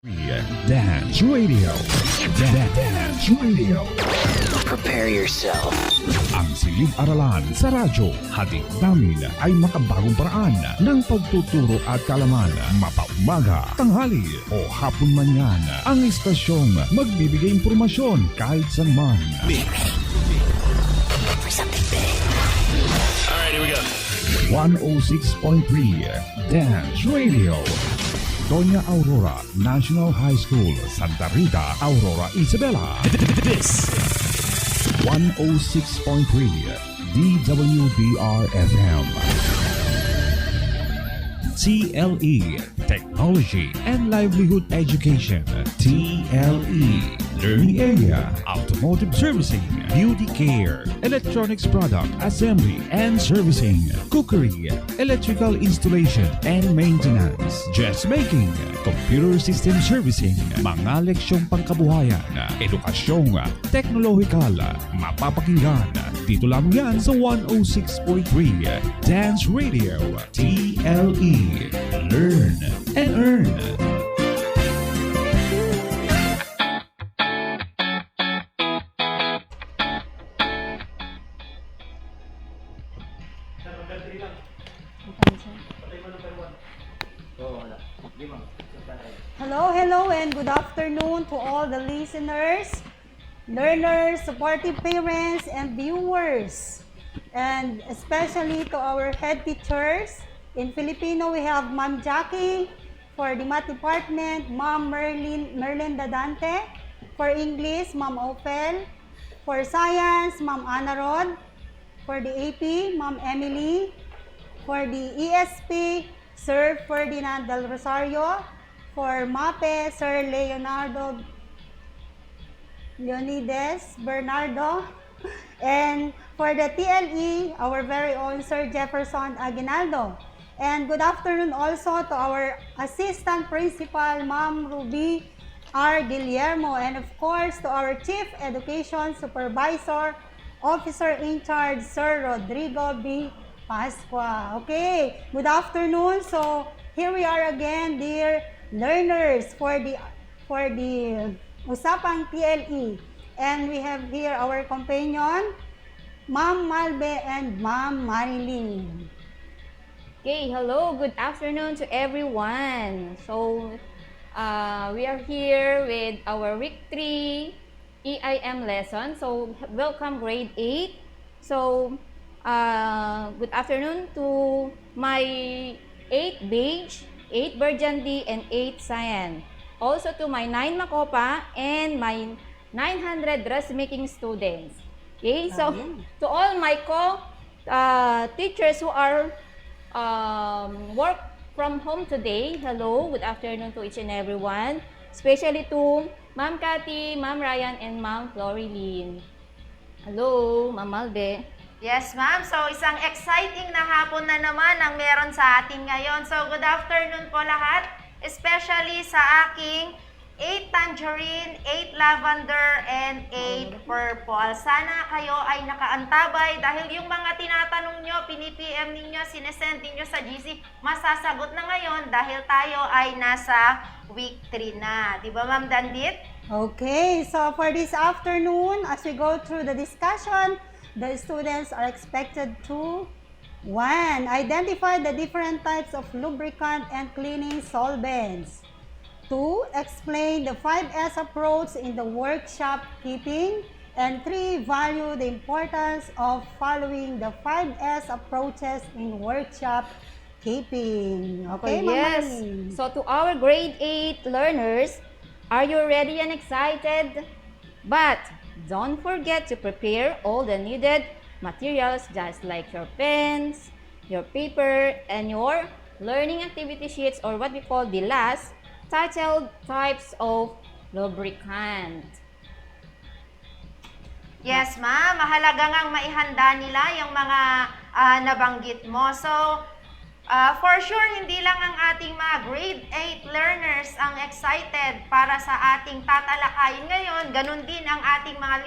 Dance Radio. Dance Radio. Prepare yourself. Ang silid-aralan sa radyo, hatid namin ay makabagong paraan ng pagtuturo at kalaman. Mapaumaga, tanghali o hapon man yan. Ang istasyong magbibigay impormasyon kahit saan man. Alright, here we go. 106.3 Dance Radio. Doña Aurora National High School, Santa Rita, Aurora, Isabela. This 106.3 DWDR-FM. TLE, Technology and Livelihood Education. TLE, Learning Area, Automotive Servicing, Beauty Care, Electronics Product Assembly and Servicing, Cookery, Electrical Installation and Maintenance, Dressmaking, Computer System Servicing, mga leksyong pangkabuhayan, edukasyong, teknolohikal, mapapakinggan. Dito lang yan sa 106.3 Dance Radio, TLE. Learn and earn. Hello, and good afternoon to all the listeners, learners, supportive parents, and viewers. And especially to our head teachers. In Filipino, we have Ma'am Jackie. For the Math Department, Ma'am Merlin Dadante. For English, Ma'am Ophel. For Science, Ma'am Ana Rod. For the AP, Ma'am Emily. For the ESP, Sir Ferdinand Del Rosario. For MAPE, Sir Leonides Bernardo. And for the TLE, our very own Sir Jefferson Aguinaldo. And good afternoon also to our Assistant Principal, Ma'am Ruby R. Guillermo. And of course, to our Chief Education Supervisor, Officer in Charge, Sir Rodrigo B. Pascua. Okay, good afternoon. So, here we are again, dear learners, for the Usapang TLE. And we have here our companion, Ma'am Malbe and Ma'am Marilyn. Okay, hello, good afternoon to everyone. So, we are here with our week 3 EIM lesson. So, welcome grade 8. So, good afternoon to my 8 Beige, 8 Burgundy, and 8 Cyan. Also to my 9 Makopa and my 900 dressmaking students. Okay, so to all my teachers who are work from home today, hello, good afternoon to each and everyone. Especially to Ma'am Cathy, Ma'am Ryan, and Ma'am Florilyn. Hello, Ma'am Malbe. Yes, ma'am. So, isang exciting na hapon na naman ang meron sa atin ngayon. So, good afternoon po lahat, especially sa aking 8 tangerine, 8 lavender, and 8 purple. Sana kayo ay nakaantabay dahil yung mga tinatanong nyo, pinipm ninyo, sinesend ninyo sa GC, masasagot na ngayon dahil tayo ay nasa week 3 na. Diba, Ma'am Dandit? Okay, so for this afternoon, as we go through the discussion, the students are expected to 1. Identify the different types of lubricant and cleaning solvents. 2. Explain the 5S approach in the workshop keeping. And 3. Value the importance of following the 5S approaches in workshop keeping. Okay, yes. Ma'am? So to our grade 8 learners, are you ready and excited? But don't forget to prepare all the needed materials just like your pens, your paper, and your learning activity sheets, or what we call the last titled types of lubricant. Yes, ma'am. Mahalaga ngang maihanda nila yung mga nabanggit mo. So, for sure, hindi lang ang ating mga grade 8 learners ang excited para sa ating tatalakayin ngayon. Ganun din ang ating mga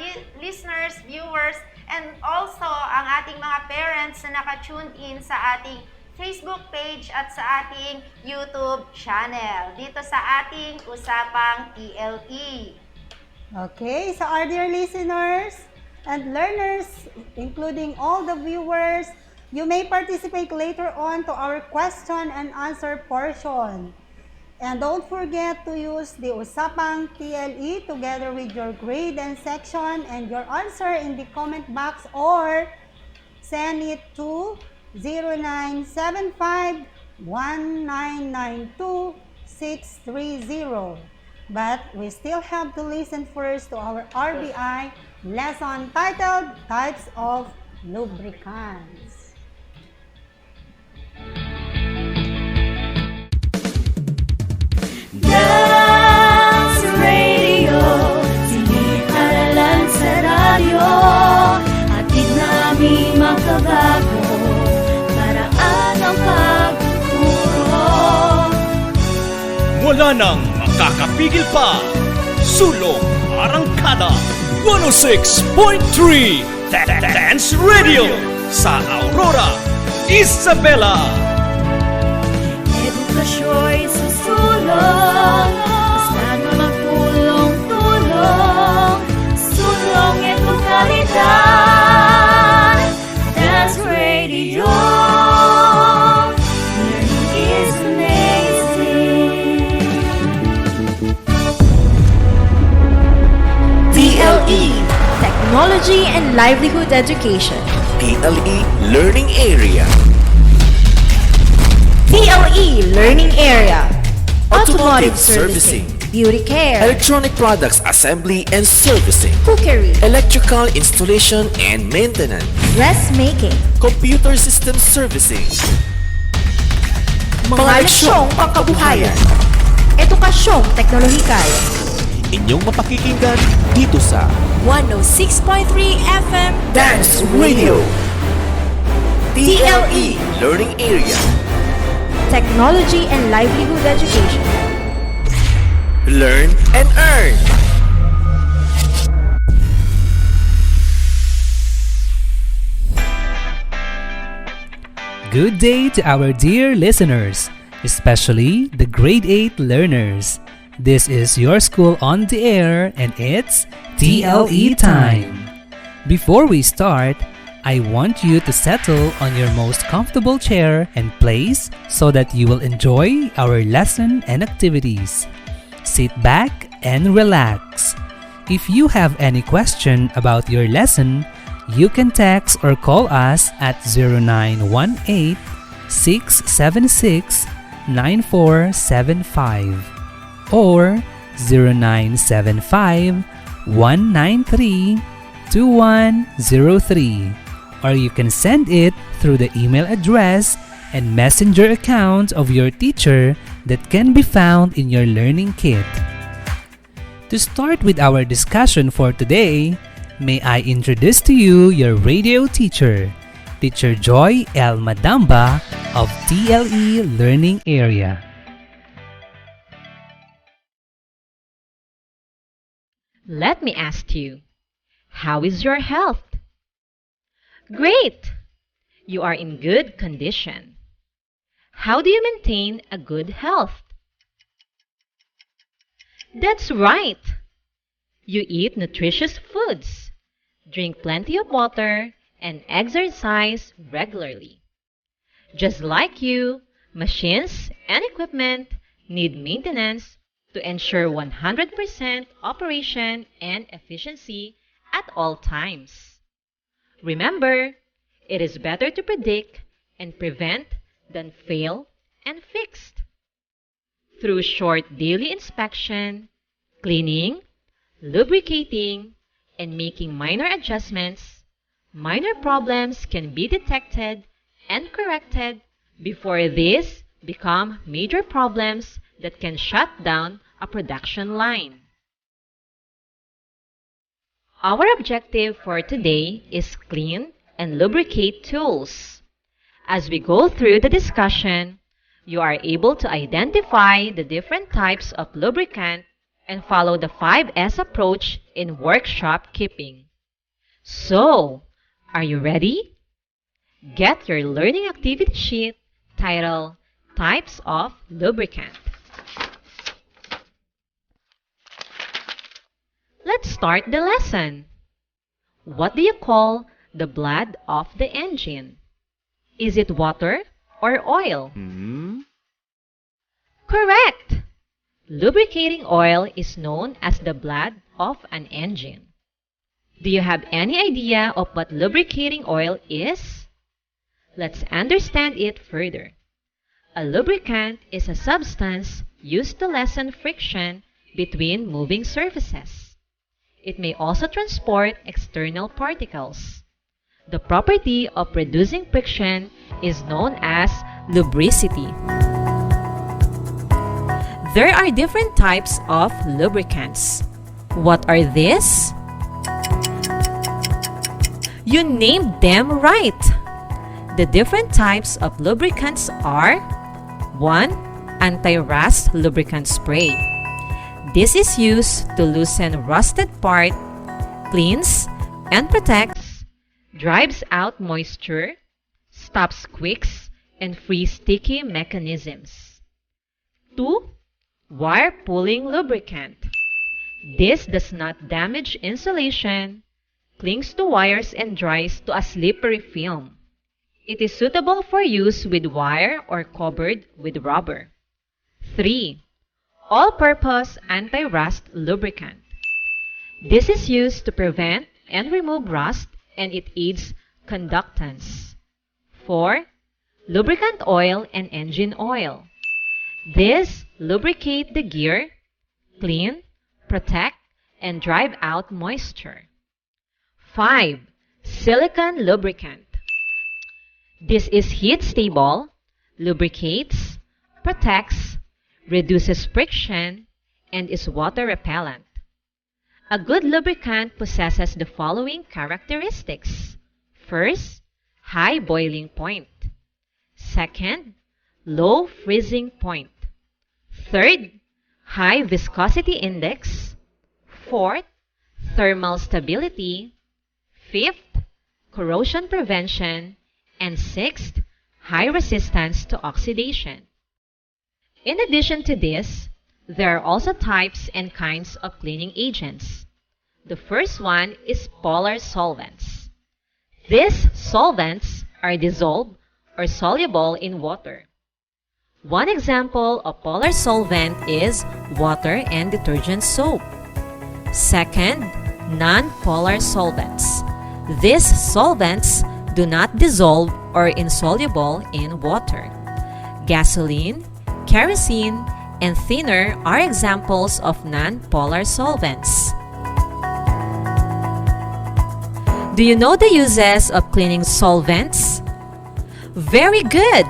listeners, viewers, and also ang ating mga parents na naka-tune in sa ating Facebook page at sa ating YouTube channel. Dito sa ating Usapang TLE. Okay, so our dear listeners and learners, including all the viewers, you may participate later on to our question and answer portion. And don't forget to use the Usapang TLE together with your grade and section and your answer in the comment box or send it to 0975-1992-630. But we still have to listen first to our RBI lesson titled Types of Lubricants. Dance Radio, siniharalan sa radyo, hatid namin makabago, paraan ang pagtuturo. Wala nang makakapigil pa. Sulong Arangkada 106.3 Dance Radio sa Aurora, Isabela. Edukasyo'y susulong, basta na magtulong-tulong, sulong edukalidad. Dance Radio, learning is amazing. TLE, Technology and Livelihood Education. TLE Learning Area. TLE Learning Area. Automotive Servicing. Beauty Care. Electronic Products Assembly and Servicing. Cookery. Electrical Installation and Maintenance. Dressmaking. Computer System Servicing. Mga leksyong pangkabuhayan. Edukasyong teknolohikal. Inyong mapakikinggan dito sa 106.3 FM Dance Radio. TLE Learning Area. Technology and Livelihood Education. Learn and earn. Good day to our dear listeners, especially the grade 8 learners. This is your school on the air and it's TLE time. Before we start, I want you to settle on your most comfortable chair and place so that you will enjoy our lesson and activities. Sit back and relax. If you have any question about your lesson, you can text or call us at 0918 676 9475 or 0975 193 2103, or you can send it through the email address and messenger account of your teacher that can be found in your learning kit. To start with our discussion for today, may I introduce to you your radio teacher, Teacher Joy L. Madamba of TLE Learning Area. Let me ask you, how is your health? Great! You are in good condition. How do you maintain a good health? That's right! You eat nutritious foods, drink plenty of water, and exercise regularly. Just like you, machines and equipment need maintenance to ensure 100% operation and efficiency at all times. Remember, it is better to predict and prevent than fail and fix. Through short daily inspection, cleaning, lubricating, and making minor adjustments, minor problems can be detected and corrected before these become major problems that can shut down a production line. Our objective for today is clean and lubricate tools. As we go through the discussion, you are able to identify the different types of lubricant and follow the 5S approach in workshop keeping. So, are you ready? Get your learning activity sheet titled Types of Lubricant. Let's start the lesson. What do you call the blood of the engine? Is it water or oil? Correct! Lubricating oil is known as the blood of an engine. Do you have any idea of what lubricating oil is? Let's understand it further. A lubricant is a substance used to lessen friction between moving surfaces. It may also transport external particles. The property of reducing friction is known as lubricity. There are different types of lubricants. What are these? You named them right. The different types of lubricants are 1. Anti-rust lubricant spray. This is used to loosen rusted part, cleans and protects, drives out moisture, stops squeaks, and frees sticky mechanisms. 2. Wire pulling lubricant. This does not damage insulation, clings to wires and dries to a slippery film. It is suitable for use with wire or covered with rubber. 3. All-purpose anti-rust lubricant. This is used to prevent and remove rust, and it aids conductance. 4. Lubricant oil and engine oil. This lubricate the gear, clean, protect, and drive out moisture. 5. Silicone lubricant. This is heat stable, lubricates, protects, reduces friction, and is water repellent. A good lubricant possesses the following characteristics. First, high boiling point. Second, low freezing point. Third, high viscosity index. Fourth, thermal stability. Fifth, corrosion prevention. And sixth, high resistance to oxidation. In addition to this, there are also types and kinds of cleaning agents. The first one is polar solvents. These solvents are dissolved or soluble in water. One example of polar solvent is water and detergent soap. Second, non-polar solvents. These solvents do not dissolve or insoluble in water. Gasoline, kerosene, and thinner are examples of non-polar solvents. Do you know the uses of cleaning solvents? Very good!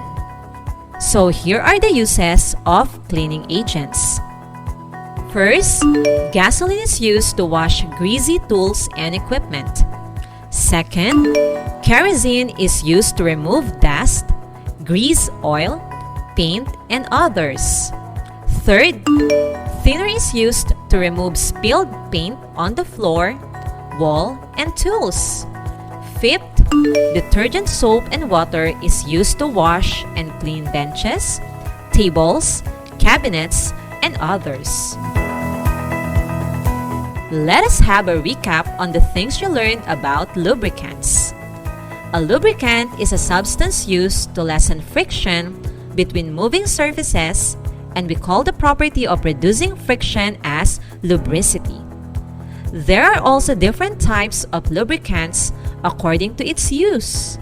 So here are the uses of cleaning agents. First, gasoline is used to wash greasy tools and equipment. Second, kerosene is used to remove dust, grease, oil, paint, and others. Third, thinner is used to remove spilled paint on the floor, wall, and tools. Fifth, detergent soap and water is used to wash and clean benches, tables, cabinets, and others. Let us have a recap on the things you learned about lubricants. A lubricant is a substance used to lessen friction between moving surfaces, and we call the property of reducing friction as lubricity. There are also different types of lubricants according to its use.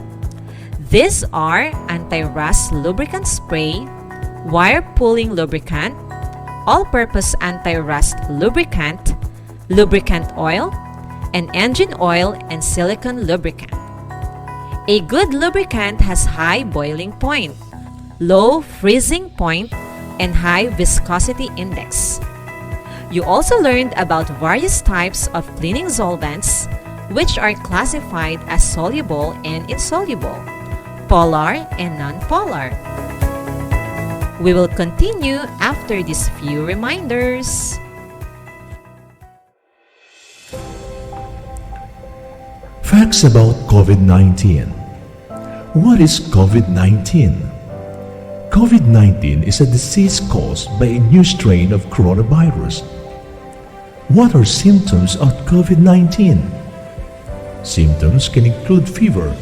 These are anti-rust lubricant spray, wire pulling lubricant, all-purpose anti-rust lubricant, lubricant oil, and engine oil and silicone lubricant. A good lubricant has high boiling point, low freezing point, and high viscosity index. You also learned about various types of cleaning solvents, which are classified as soluble and insoluble, polar and non-polar. We will continue after these few reminders. Facts about COVID-19. What is COVID-19? COVID-19 is a disease caused by a new strain of coronavirus. What are symptoms of COVID-19? Symptoms can include fever,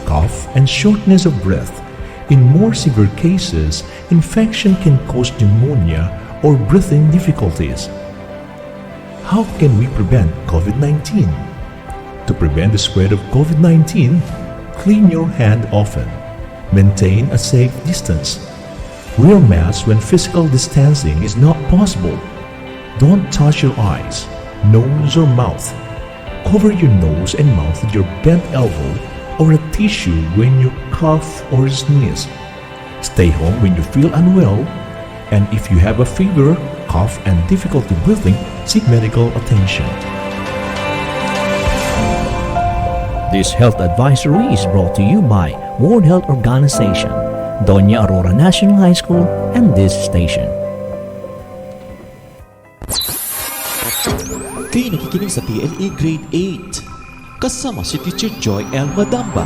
cough, and shortness of breath. In more severe cases, infection can cause pneumonia or breathing difficulties. How can we prevent COVID-19? To prevent the spread of COVID-19, clean your hand often. Maintain a safe distance. Wear masks when physical distancing is not possible. Don't touch your eyes, nose, or mouth. Cover your nose and mouth with your bent elbow or a tissue when you cough or sneeze. Stay home when you feel unwell, and if you have a fever, cough, and difficulty breathing, seek medical attention. This health advisory is brought to you by World Health Organization, Doña Aurora National High School, and this station. Kayo nakikinig sa TLE Grade 8. Kasama si Teacher Joy L. Madamba.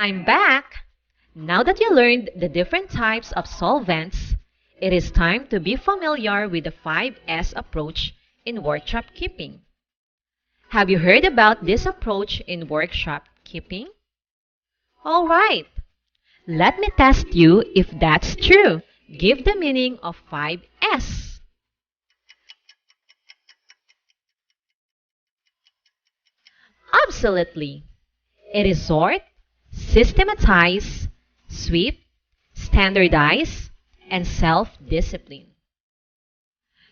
I'm back! Now that you learned the different types of solvents, it is time to be familiar with the 5S approach in workshop keeping. Have you heard about this approach in workshop keeping? All right! Let me test you if that's true. Give the meaning of 5S. Absolutely! It is sort, systematize, sweep, standardize, and self-discipline.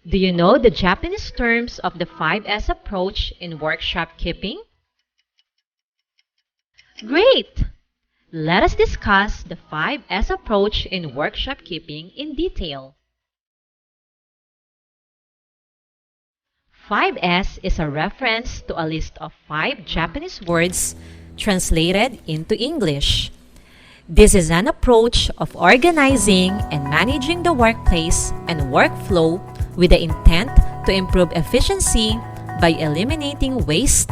Do you know the Japanese terms of the 5S approach in workshop keeping? Great! Let us discuss the 5S approach in workshop keeping in detail. 5S is a reference to a list of 5 Japanese words translated into English. This is an approach of organizing and managing the workplace and workflow with the intent to improve efficiency by eliminating waste,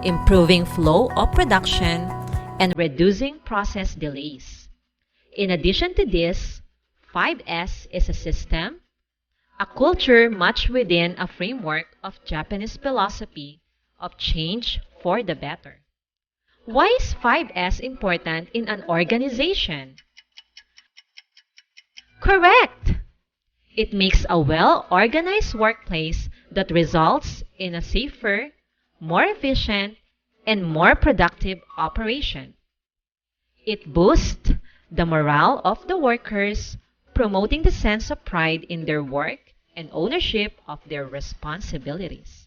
improving flow of production, and reducing process delays. In addition to this, 5S is a system, a culture much within a framework of Japanese philosophy of change for the better. Why is 5S important in an organization? Correct! It makes a well-organized workplace that results in a safer, more efficient, and more productive operation. It boosts the morale of the workers, promoting the sense of pride in their work and ownership of their responsibilities.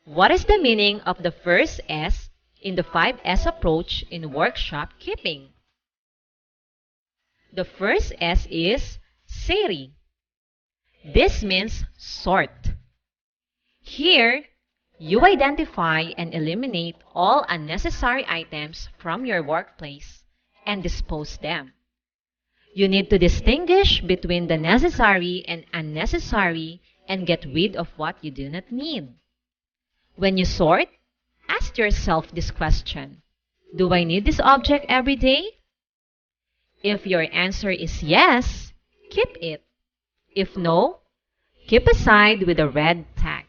What is the meaning of the first S in the 5S approach in workshop keeping? The first S is seri. This means sort. Here, you identify and eliminate all unnecessary items from your workplace and dispose them. You need to distinguish between the necessary and unnecessary and get rid of what you do not need. When you sort, ask yourself this question: do I need this object every day? If your answer is yes, keep it. If no, keep aside with a red tag.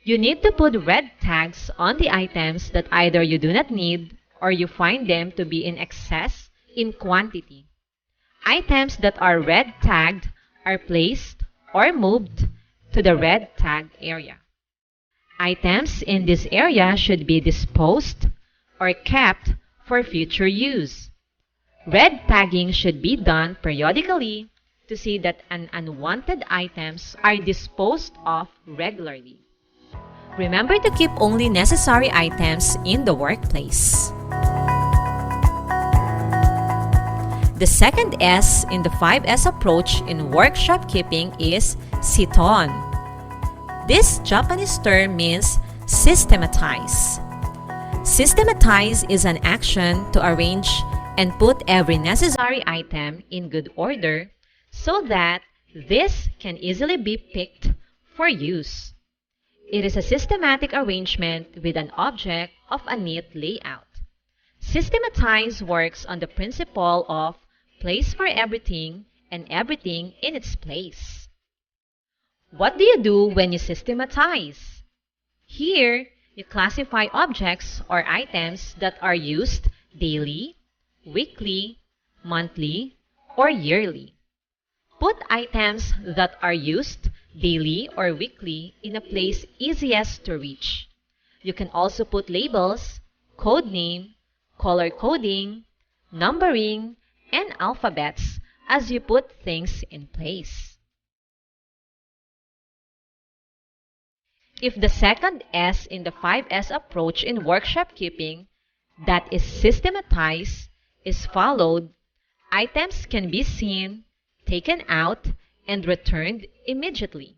You need to put red tags on the items that either you do not need or you find them to be in excess in quantity. Items that are red tagged are placed or moved to the red tag area. Items in this area should be disposed or kept for future use. Red tagging should be done periodically to see that unwanted items are disposed of regularly. Remember to keep only necessary items in the workplace. The second S in the 5S approach in workshop keeping is siton. This Japanese term means systematize. Systematize is an action to arrange and put every necessary item in good order so that this can easily be picked for use. It is a systematic arrangement with an object of a neat layout. Systematize works on the principle of place for everything and everything in its place. What do you do when you systematize? Here, you classify objects or items that are used daily, weekly, monthly, or yearly. Put items that are used daily or weekly in a place easiest to reach. You can also put labels, code name, color coding, numbering, and alphabets as you put things in place. If the second S in the 5S approach in workshop keeping, that is systematize, is followed, items can be seen, taken out, and returned immediately.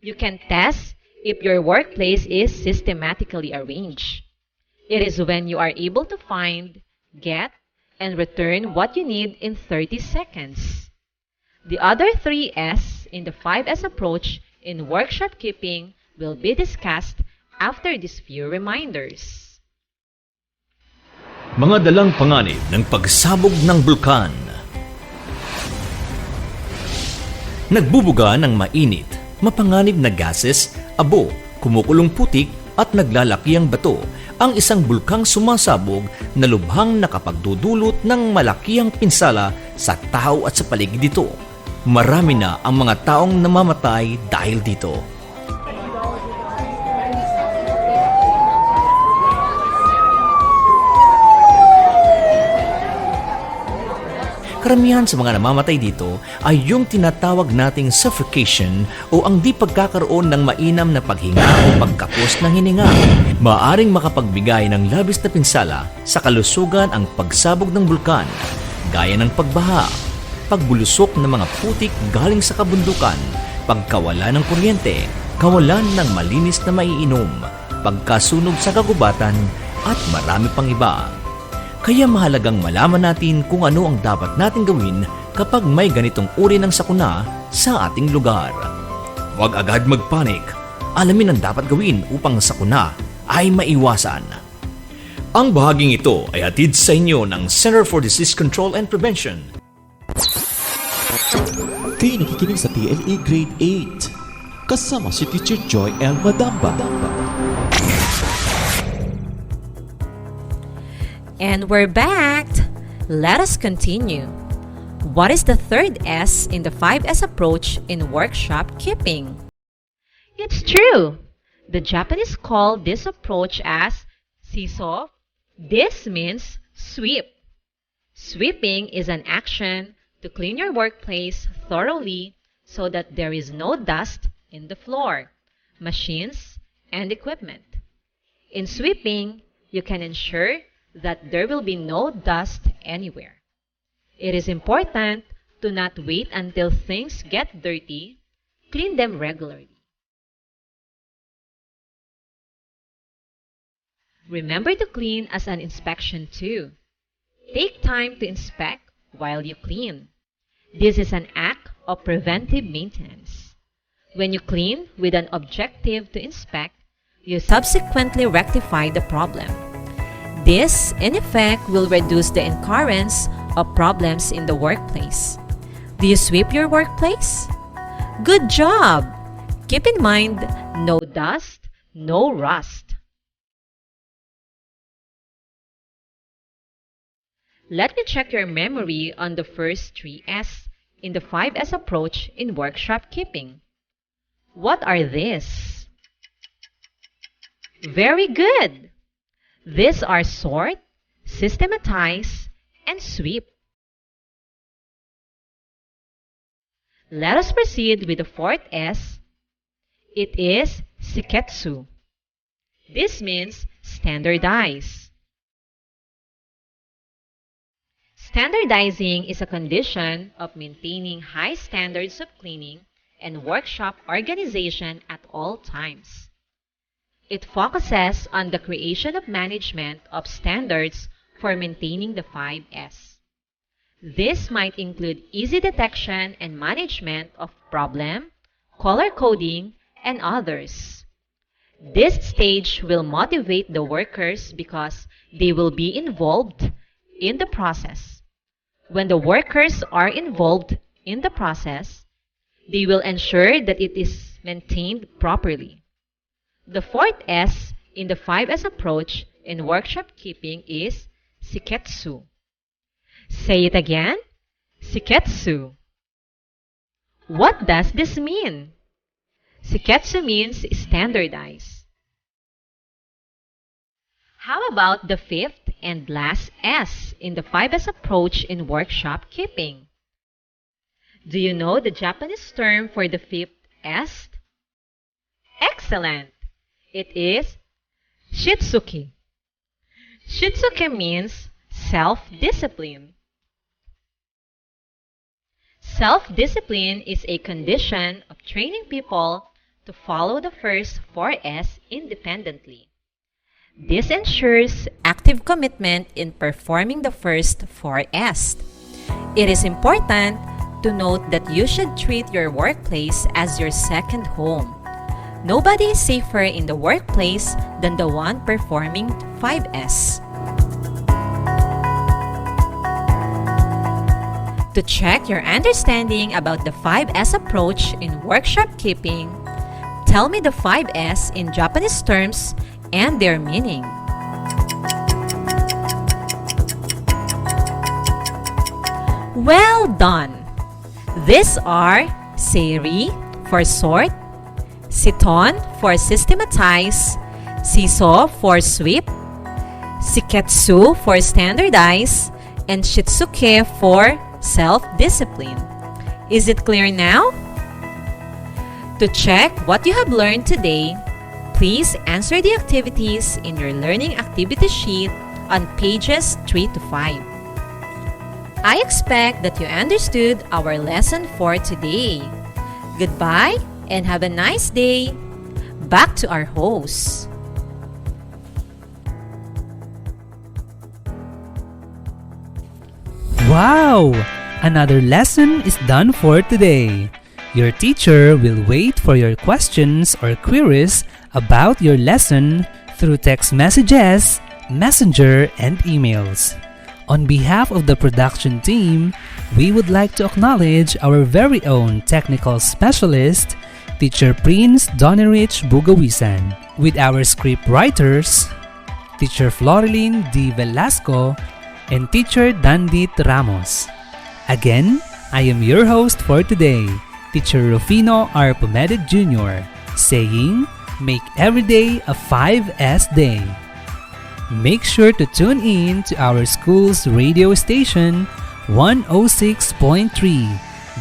You can test if your workplace is systematically arranged. It is when you are able to find, get, and return what you need in 30 seconds. The other 3 S in the 5S approach in workshop keeping will be discussed after these few reminders. Mga dalang panganib ng pagsabog ng bulkan. Nagbubuga ng mainit, mapanganib na gases, abo, kumukulong putik at naglalaki ang bato ang isang bulkang sumasabog na lubhang nakapagdudulot ng malakihang pinsala sa tao at sa paligid dito. Marami na ang mga taong namamatay dahil dito. Karamihan sa mga namamatay dito ay yung tinatawag nating suffocation o ang di pagkakaroon ng mainam na paghinga o pagkapos ng hininga. Maaring makapagbigay ng labis na pinsala sa kalusugan ang pagsabog ng bulkan, gaya ng pagbaha, pagbulusok ng mga putik galing sa kabundukan, pagkawala ng kuryente, kawalan ng malinis na maiinom, pagkasunog sa kagubatan, at marami pang iba. Kaya mahalagang malaman natin kung ano ang dapat nating gawin kapag may ganitong uri ng sakuna sa ating lugar. Huwag agad magpanik. Alamin ang dapat gawin upang sakuna ay maiwasan. Ang bahaging ito ay hatid sa inyo ng Center for Disease Control and Prevention. Kayo nakikinig sa TLE Grade 8. Kasama si Teacher Joy L. Madamba. And we're back! Let us continue. What is the third S in the 5S approach in workshop keeping? It's true! The Japanese call this approach as shiso. This means sweep. Sweeping is an action to clean your workplace thoroughly so that there is no dust in the floor, machines, and equipment. In sweeping, you can ensure that there will be no dust anywhere. It is important to not wait until things get dirty. Clean them regularly. Remember to clean as an inspection too. Take time to inspect while you clean. This is an act of preventive maintenance. When you clean with an objective to inspect, you subsequently rectify the problem. This, in effect, will reduce the occurrence of problems in the workplace. Do you sweep your workplace? Good job! Keep in mind, no dust, no rust. Let me check your memory on the first 3 S in the 5S approach in workshop keeping. What are these? Very good! These are sort, systematize, and sweep. Let us proceed with the fourth S. It is shiketsu. This means standardize. Standardizing is a condition of maintaining high standards of cleaning and workshop organization at all times. It focuses on the creation of management of standards for maintaining the 5S. This might include easy detection and management of problem, color coding, and others. This stage will motivate the workers because they will be involved in the process. When the workers are involved in the process, they will ensure that it is maintained properly. The fourth S in the 5S approach in workshop keeping is Siketsu. Say it again. Siketsu. What does this mean? Siketsu means standardize. How about the fifth and last S in the 5S approach in workshop keeping? Do you know the Japanese term for the fifth S? Excellent! It is Shitsuke. Shitsuke means self-discipline. Self-discipline is a condition of training people to follow the first 4S independently. This ensures active commitment in performing the first 4S. It is important to note that you should treat your workplace as your second home. Nobody is safer in the workplace than the one performing 5S. To check your understanding about the 5S approach in workshop keeping, tell me the 5S in Japanese terms and their meaning. Well done! These are Seiri for sort, Siton for systematize, Siso for sweep, Siketsu for standardize, and Shitsuke for self-discipline. Is it clear now? To check what you have learned today, please answer the activities in your learning activity sheet on pages 3 to 5. I expect that you understood our lesson for today. Goodbye and have a nice day. Back to our hosts. Wow! Another lesson is done for today. Your teacher will wait for your questions or queries about your lesson through text messages, messenger, and emails. On behalf of the production team, we would like to acknowledge our very own technical specialist, Teacher Prince Donnerich Bugawisan, with our script writers, Teacher Floreline D. Velasco, and Teacher Dandit Ramos. Again, I am your host for today, Teacher Rufino R. Pomedid Jr., saying, make every day a 5S day. Make sure to tune in to our school's radio station, 106.3,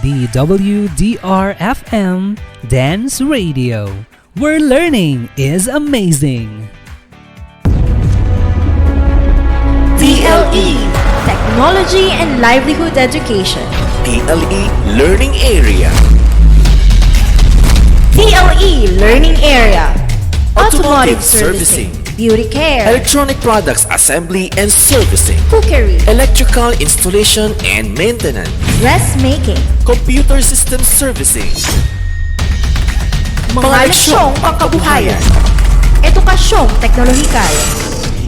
DWDR-FM Dance Radio, where learning is amazing. TLE, Technology and Livelihood Education. TLE Learning Area. TLE Learning Area. Automotive Servicing. Beauty Care. Electronic Products Assembly and Servicing. Cookery. Electrical Installation and Maintenance. Dressmaking. Computer System Servicing. Mga leksyong pangkabuhayan. Edukasyong teknolohikal.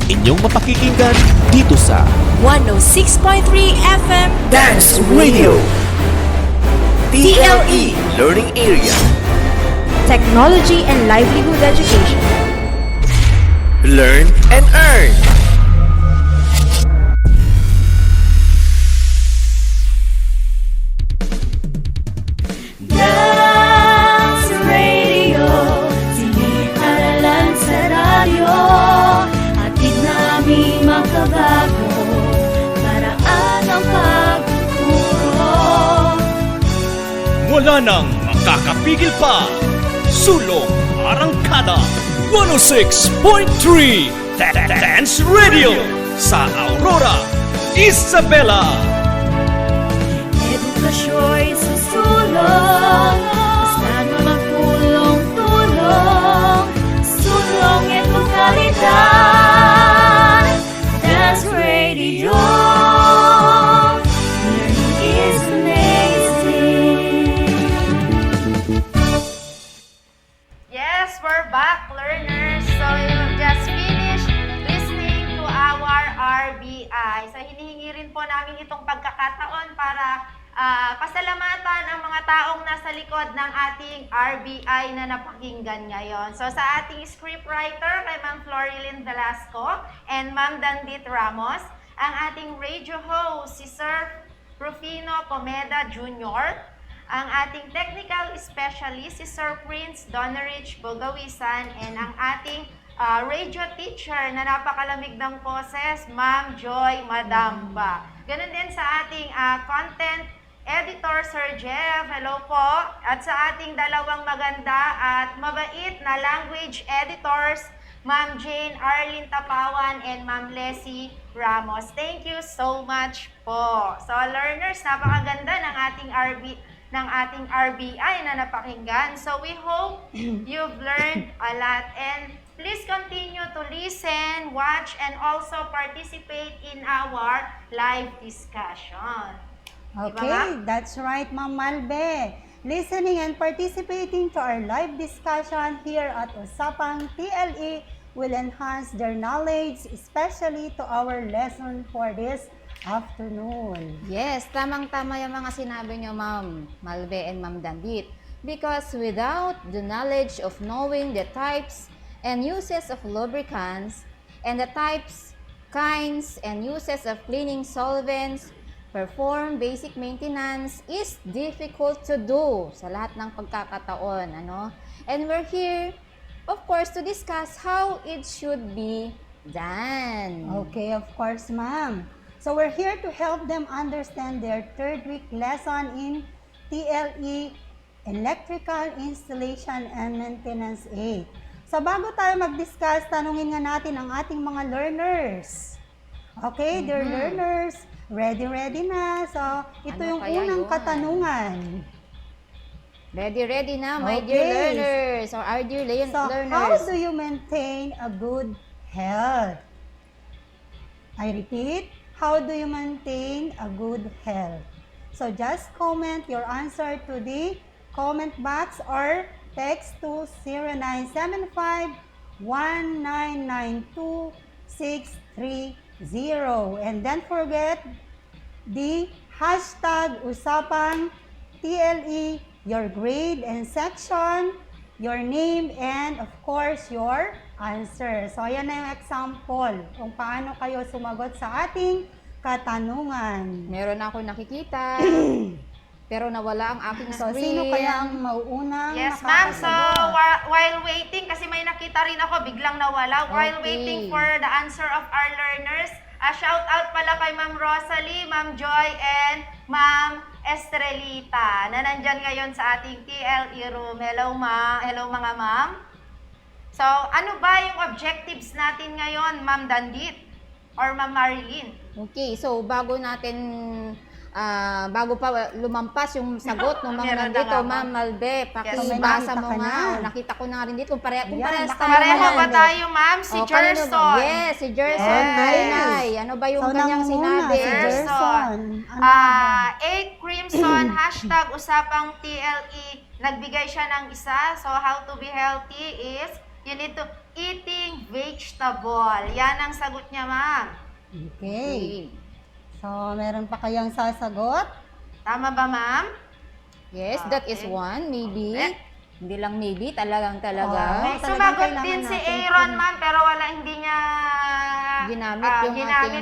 Inyong mapakikinggan dito sa 106.3 FM Dance Radio. TLE Learning Area. Technology and Livelihood Education. Learn and earn. Dance Radio, silid-aralan sa radyo. Hatid namin makabago, paraan ang pagtuturo. Wala nang makakapigil pa. Sulong Arangkada 106.3 Dance Radio sa Aurora, Isabela. Edukasyo'y susulong, basta na magtulong-tulong. Sulong edukalidad, Dance Radio. Learning is amazing. Yes, Yes, we're back, learners. So, you just finished listening to our RBI. So, hinihingi rin po namin itong pagkakataon para pasalamatan ang mga taong nasa likod ng ating RBI na napakinggan ngayon. So, sa ating scriptwriter, kay Ma'am Florilyn Velasco and Ma'am Dandit Ramos, ang ating radio host, si Sir Rufino Pomeda Jr., ang ating technical specialist, si Sir Prince Donerich Bogawisan, and ang ating radio teacher na napakalamig ng boses, Ma'am Joy Madamba. Ganun din sa ating content editor, Sir Jeff, hello po. At sa ating dalawang maganda at mabait na language editors, Ma'am Jane Arlene Tapawan and Ma'am Leslie Ramos. Thank you so much po. So learners, napakaganda ng ating RBI na napakinggan. So we hope you've learned a lot, and please continue to listen, watch, and also participate in our live discussion. Okay, that's right, Ma'am Malbe. Listening and participating to our live discussion here at Usapang TLE will enhance their knowledge, especially to our lesson for this afternoon. Yes, tamang-tama yung mga sinabi niyo, Ma'am Malbe and Ma'am Dandit. Because without the knowledge of knowing the types and uses of lubricants and the types, kinds, and uses of cleaning solvents, perform basic maintenance is difficult to do sa lahat ng pagkakataon, ano? And we're here, of course, to discuss how it should be done. Okay, of course, ma'am. So we're here to help them understand their third week lesson in TLE, Electrical Installation and Maintenance 8. So bago tayo mag-discuss, tanungin nga natin ang ating mga learners. Okay, dear learners, ready na. So ito yung unang katanungan. Ready na, my dear learners, or our dear learners. So how do you maintain a good health? I repeat, how do you maintain a good health? So just comment your answer to the comment box or text to 0975-1992-630. And then forget the hashtag Usapang TLE, your grade and section, your name, and of course, your answer. So, ayan na yung example kung paano kayo sumagot sa ating katanungan. Meron ako nakikita, pero nawala ang aking So, screen. sino kayang mauunang Yes, ma'am. So, while waiting, kasi may nakita rin ako, biglang nawala. While waiting for the answer of our learners, shout out pala kay Ma'am Rosalie, Ma'am Joy, and Ma'am Estrelita na nandyan ngayon sa ating TLE room. Hello, ma'am. Hello, mga ma'am. So, ano ba yung objectives natin ngayon, Ma'am Dandit or Ma'am Marilyn? Okay, so bago pa lumampas yung sagot ng mga nandito, Ma'am Malbe, pakibasa mo nga. Nakita ko na rin dito. Parehas ba tayo, ma'am? Si Gerson. Yes, si Gerson. Nay. Ano ba yung kanyang sinabi? Gerson. 8 Crimson, hashtag Usapang TLE. Nagbigay siya ng isa. So, how to be healthy is, you need to eating vegetable. Yan ang sagot niya, ma'am. Okay. So, meron pa kayang sasagot? Tama ba, ma'am? Yes, that is one, maybe. Hindi lang maybe, talaga. Sumagot din si Aaron, ma'am, pero hindi niya ginamit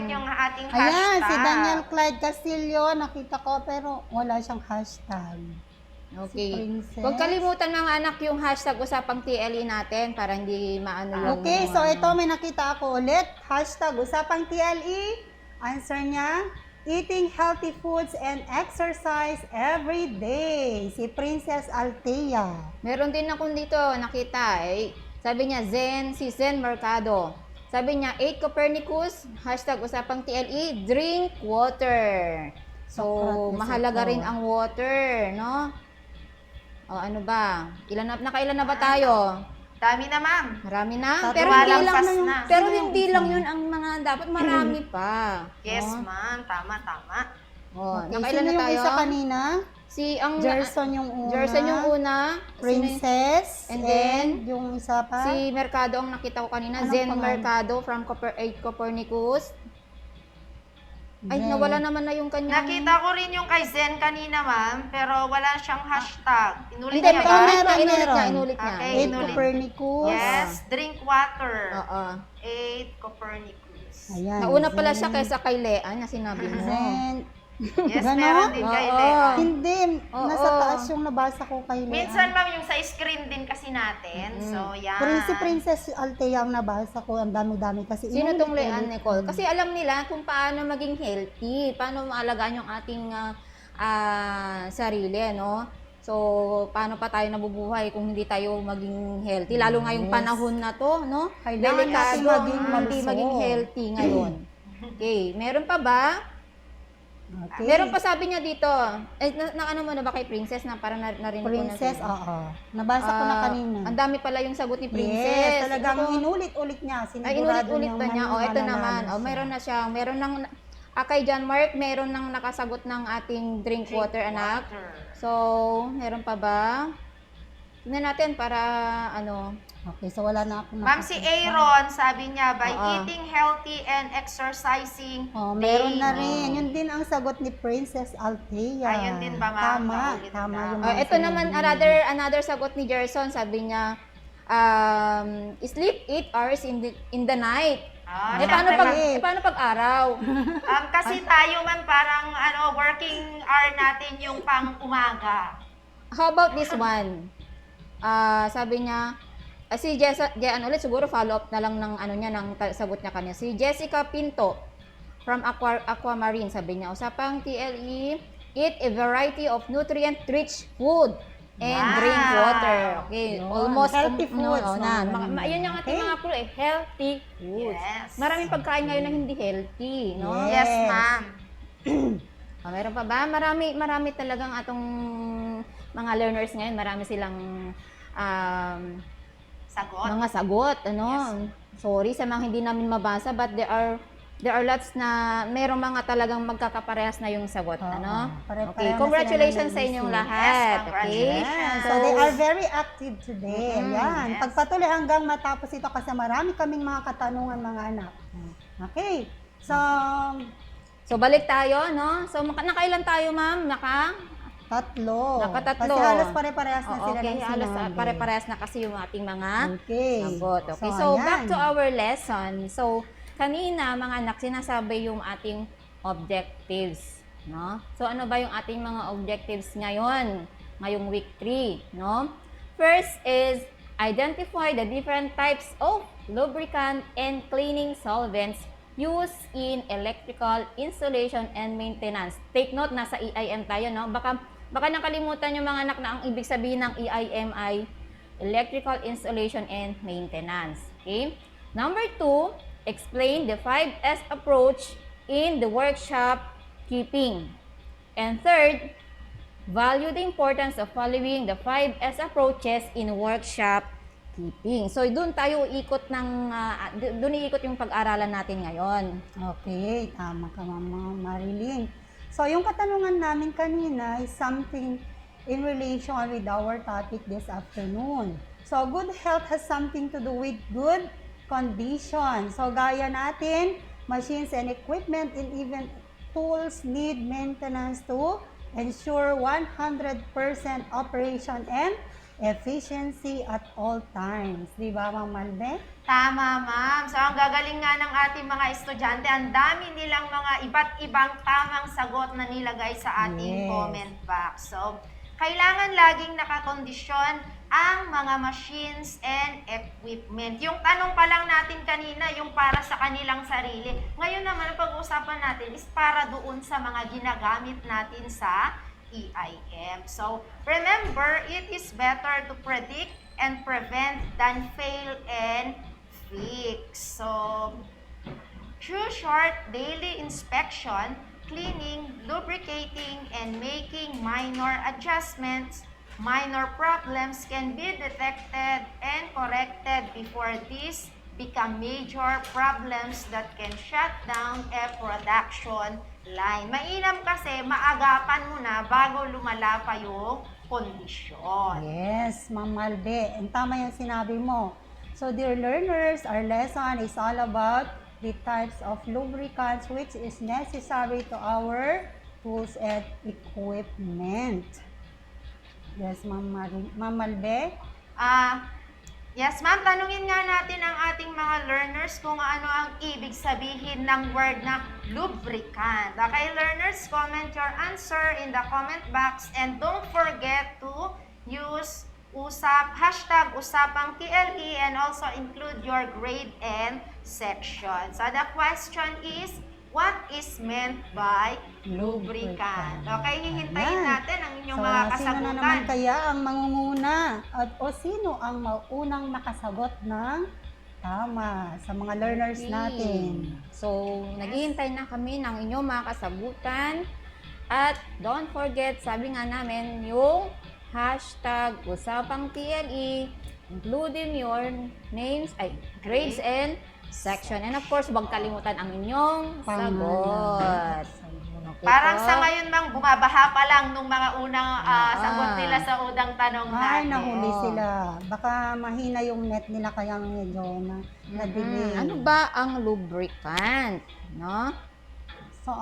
yung ating hashtag. Ayan, si Daniel Clyde Castillo, nakita ko, pero wala siyang hashtag. Okay. Huwag kalimutan mga anak yung hashtag Usapang TLE natin para hindi maano yung... Okay, so ito may nakita ako ulit. Hashtag Usapang TLE. Answer niya, eating healthy foods and exercise every day. Si Princess Althea. Meron din ako dito nakita sabi niya si Zen Mercado. Sabi niya 8 Copernicus, hashtag Usapang TLE, drink water. So, mahalaga rin ang water, no? O, ano ba? Nakailan na ba tayo? Dami na, ma'am. Marami na? Pero hindi lang yun ang mga dapat marami pa. Yes, ma'am. Tama. O, Okay, nakailan sino na yung tayo? isa kanina? Gerson yung una. Gerson yung una. Princess. And then, yung isa pa. Si Mercado ang nakita ko kanina. Anong Zen pangalan? Mercado from Copernicus. Ay, nawala naman na yung kanya. Nakita ko rin yung kay Zen kanina, ma'am, pero wala siyang hashtag. Inulit Hindi, niya ba? inulit niya. Okay, 8 inulit. Copernicus. Yes, drink water. Oo. 8 Copernicus. Ayan. Nauna pala Zen. siya kaysa kay Leanne na sinabi mo. Zen. Yes, Ganon? meron din kay Oo. Lea. Hindi, Oo. nasa taas yung nabasa ko kay Leanne. Minsan, ma'am, yung sa screen din kasi natin. So, yan. Princess Althea ang nabasa ko. Ang dami-dami kasi. Sino tong inulit-ulit. Leanne, Nicole? Kasi alam nila kung paano maging healthy, paano maalagaan yung ating sarili, no? So, paano pa tayo nabubuhay kung hindi tayo maging healthy? Lalo ngayong panahon na to, no? Kailangan natin Delikado maging ang hindi malusog. maging healthy ngayon. Okay, meron pa ba? Okay. Meron pa sabi niya dito. Ano mo na ba kay Princess na parang narinig Princess, ko na. oo. Nabasa ko na kanina. Ang dami pala yung sagot ni Princess. Yes, talagang inulit-ulit niya. Ay, inulit-ulit pa niya. O, ito naman. O, meron na siya. Meron ng, kay John Mark, meron nang nakasagot ng ating drink water, anak. So, meron pa ba? Tingnan natin para, ano. Okay, so wala na ako. Ma'am, si Aaron, sabi niya, by eating healthy and exercising meron na daily. rin. Yun din ang sagot ni Princess Althea. Ayun din ba, ma'am? Tama. Naulit Tama na. yung Ito naman, another sagot ni Gerson. Sabi niya, sleep 8 hours in the night. Paano pag araw? Kasi tayo man parang working hour natin yung pang umaga. How about this one? Sabi niya, si ulit siguro follow up na lang ng ng sagot niya kanya. Si Jessica Pinto from Aquamarine, sabi niya, usapang TLE, eat a variety of nutrient-rich food and drink water. Okay, almost healthy foods. Yun yung ating mga pro, healthy foods. Yes. Maraming pagkain ngayon na hindi healthy, no? Yes, ma'am. Meron pa ba? Marami talagang atong mga learners ngayon, marami silang mga sagot, ano? Yes. Sorry sa mga hindi namin mabasa, but there are lots na merong mga talagang magkakaparehas na yung sagot, ano? Okay, congratulations sa inyong lahat. Yes, congratulations. So, they are very active today. Ayan. Yes. Pagpatuloy hanggang matapos ito kasi marami kaming mga katanungan, mga anak. Okay. So, balik tayo, no? So, nakailan tayo, ma'am? Tatlo. Nakatatlo. Kasi halos pare-parehas na sila okay, ng halos sinabi. pare-parehas na kasi yung ating mga sagot. Okay, So, so ayan. back to our lesson. So, kanina, mga anak, sinasabi yung ating objectives, no? So, ano ba yung ating mga objectives ngayon? Ngayong week 3, no? First is, identify the different types of lubricant and cleaning solvents used in electrical installation and maintenance. Take note, nasa EIM tayo, no? Baka nakalimutan yung mga anak na ang ibig sabihin ng EIM ay electrical installation and maintenance. Okay? Number 2, explain the 5S approach in the workshop keeping. And third, value the importance of following the 5S approaches in workshop keeping. So, doon tayo iikot doon iikot yung pag-aralan natin ngayon. Okay, tama ka, Mama Marilyn. So, yung katanungan namin kanina is something in relation with our topic this afternoon. So, good health has something to do with good condition. So, gaya natin, machines and equipment and even tools need maintenance to ensure 100% operation and efficiency at all times. Di ba, Ma'am Malbe? Tama, ma'am. So, ang gagaling nga ng ating mga estudyante, ang dami nilang mga iba't ibang tamang sagot na nilagay sa ating comment box. So, kailangan laging nakakondisyon ang mga machines and equipment. Yung tanong pa lang natin kanina, yung para sa kanilang sarili. Ngayon naman, ang pag-uusapan natin is para doon sa mga ginagamit natin sa EIM. So, remember, it is better to predict and prevent than fail and fix. So, through short daily inspection, cleaning, lubricating, and making minor adjustments, minor problems can be detected and corrected before this become major problems that can shut down a production line. Mainam kasi maagapan mo na bago lumala pa yung kondisyon. Yes, Ma'am Malbe. And tama yung sinabi mo. So, dear learners, our lesson is all about the types of lubricants which is necessary to our tools and equipment. Yes, Ma'am Malbe? Yes, ma'am. Tanungin nga natin ang ating mga learners kung ano ang ibig sabihin ng word na lubricant. Okay, learners, comment your answer in the comment box and don't forget to use #usapang TLE and also include your grade and section. So the question is, what is meant by lubricant? Okay, hihintayin natin ang inyong mga kasagutan. Sino na naman kaya ang mangunguna? O sino ang maunang nakasagot ng tama sa mga learners natin? So, naghihintay na kami ng inyong mga kasagutan. At don't forget, sabi nga namin, yung #usapang TLE, including your names, grades and section. And of course, huwag kalimutan ang inyong sagot. Okay, parang sa ngayon bang bumabaha pa lang nung mga unang sagot nila sa unang tanong natin. Ay, nahuli sila. Baka mahina yung net nila kaya medyo na-delay. Ano ba ang lubricant? No? So,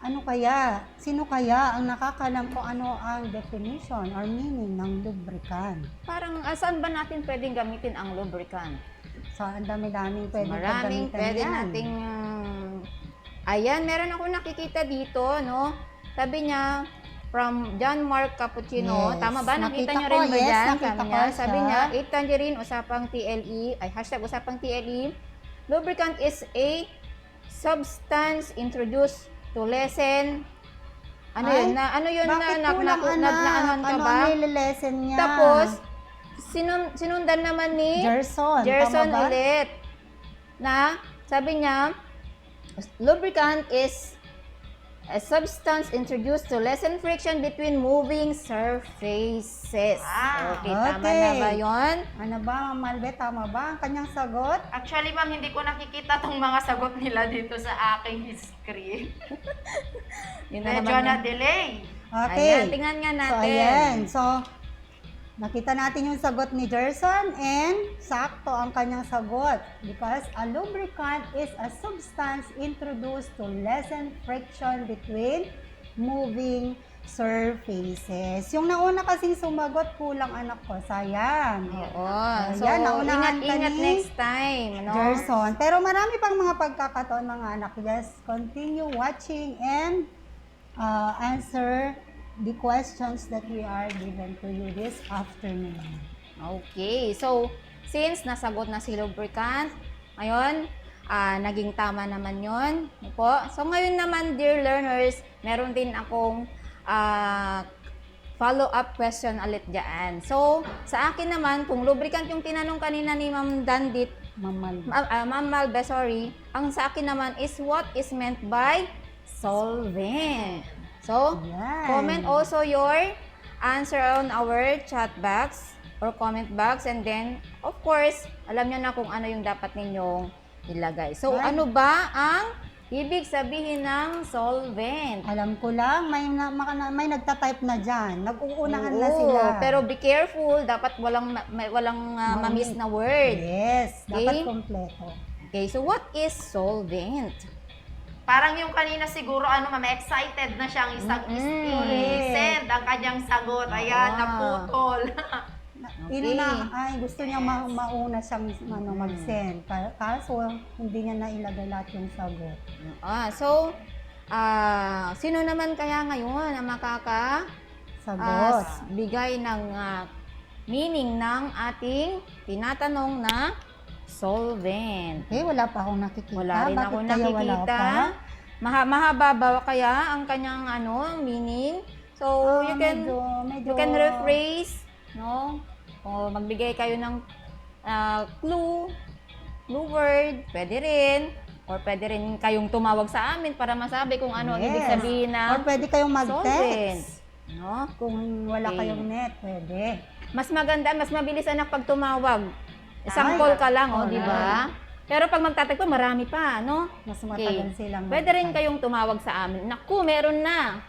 ano kaya? Sino kaya ang nakakalam kung ano ang definition or meaning ng lubricant? Parang saan ba natin pwedeng gamitin ang lubricant? So, ang dami-daming pwedeng Maraming pwede nating ayan, meron ako nakikita dito, no? Sabi niya, from John Mark Cappuccino. Yes. Tama ba? Nakita niyo rin ba yan? Sabi niya, 8 tangerine, usapang TLE, #usapang TLE. Lubricant is a substance introduced to lessen ano yun na nakunan ka ba? Ano nililesen niya? Tapos sinundan naman ni Gerson ulit na sabi niya, lubricant is a substance introduced to lessen friction between moving surfaces. Okay, tama na ba yun? Ano ba, Ma'am Malbe? Tama ba ang kanyang sagot? Actually, ma'am, hindi ko nakikita tong mga sagot nila dito sa aking screen. Medyo na-delay. Okay. Ayan, tingnan nga natin. So, ayan. So, nakita natin yung sagot ni Gerson and sakto ang kanyang sagot because a lubricant is a substance introduced to lessen friction between moving surfaces. Yung nauna kasing sumagot, kulang anak ko. Sayang. Oo. So, ingat next time. No? Gerson. Pero marami pang mga pagkakataon mga anak. Just continue watching and answer the questions that we are given to you this afternoon. Okay. So, since nasagot na si lubricant, ngayon, naging tama naman yun. Po. So, ngayon naman, dear learners, meron din akong follow-up question ulit dyan. So, sa akin naman, kung lubricant yung tinanong kanina ni Ma'am Dandit, Ma'am Malbe, sorry, ang sa akin naman is what is meant by solvent. So, comment also your answer on our chat box or comment box and then, of course, alam nyo na kung ano yung dapat ninyong ilagay. So, ano ba ang ibig sabihin ng solvent? Alam ko lang, may nagtatype na dyan. Nag-uunahan na sila. Pero be careful, dapat walang mamiss na word. Yes, dapat kompleto. Okay, so what is solvent? Parang yung kanina siguro, excited na siyang i-send ang kanyang sagot. Ayan, naputol. Gusto niya mauna siyang mag-send. Kaso, hindi niya nailagay lahat yung sagot. Sino naman kaya ngayon ang sagot? Bigay ng meaning ng ating tinatanong na solvent. Wala pa akong nakikita. Wala rin ako nakikita. Mahaba ba kaya ang kanyang meaning? So, you can rephrase, no? O magbigay kayo ng clue word, pwede rin. Or pwede rin kayong tumawag sa amin para masabi kung ano ang ibig sabihin ng or pwede kayong mag-text. No? Kung wala kayong net, pwede. Mas maganda, mas mabilis anak pag tumawag. Sample ka lang, di ba? Pero pag magtatagpo, marami pa, no? Mas matagal silang Pwede rin kayong tumawag sa amin. Naku, meron na.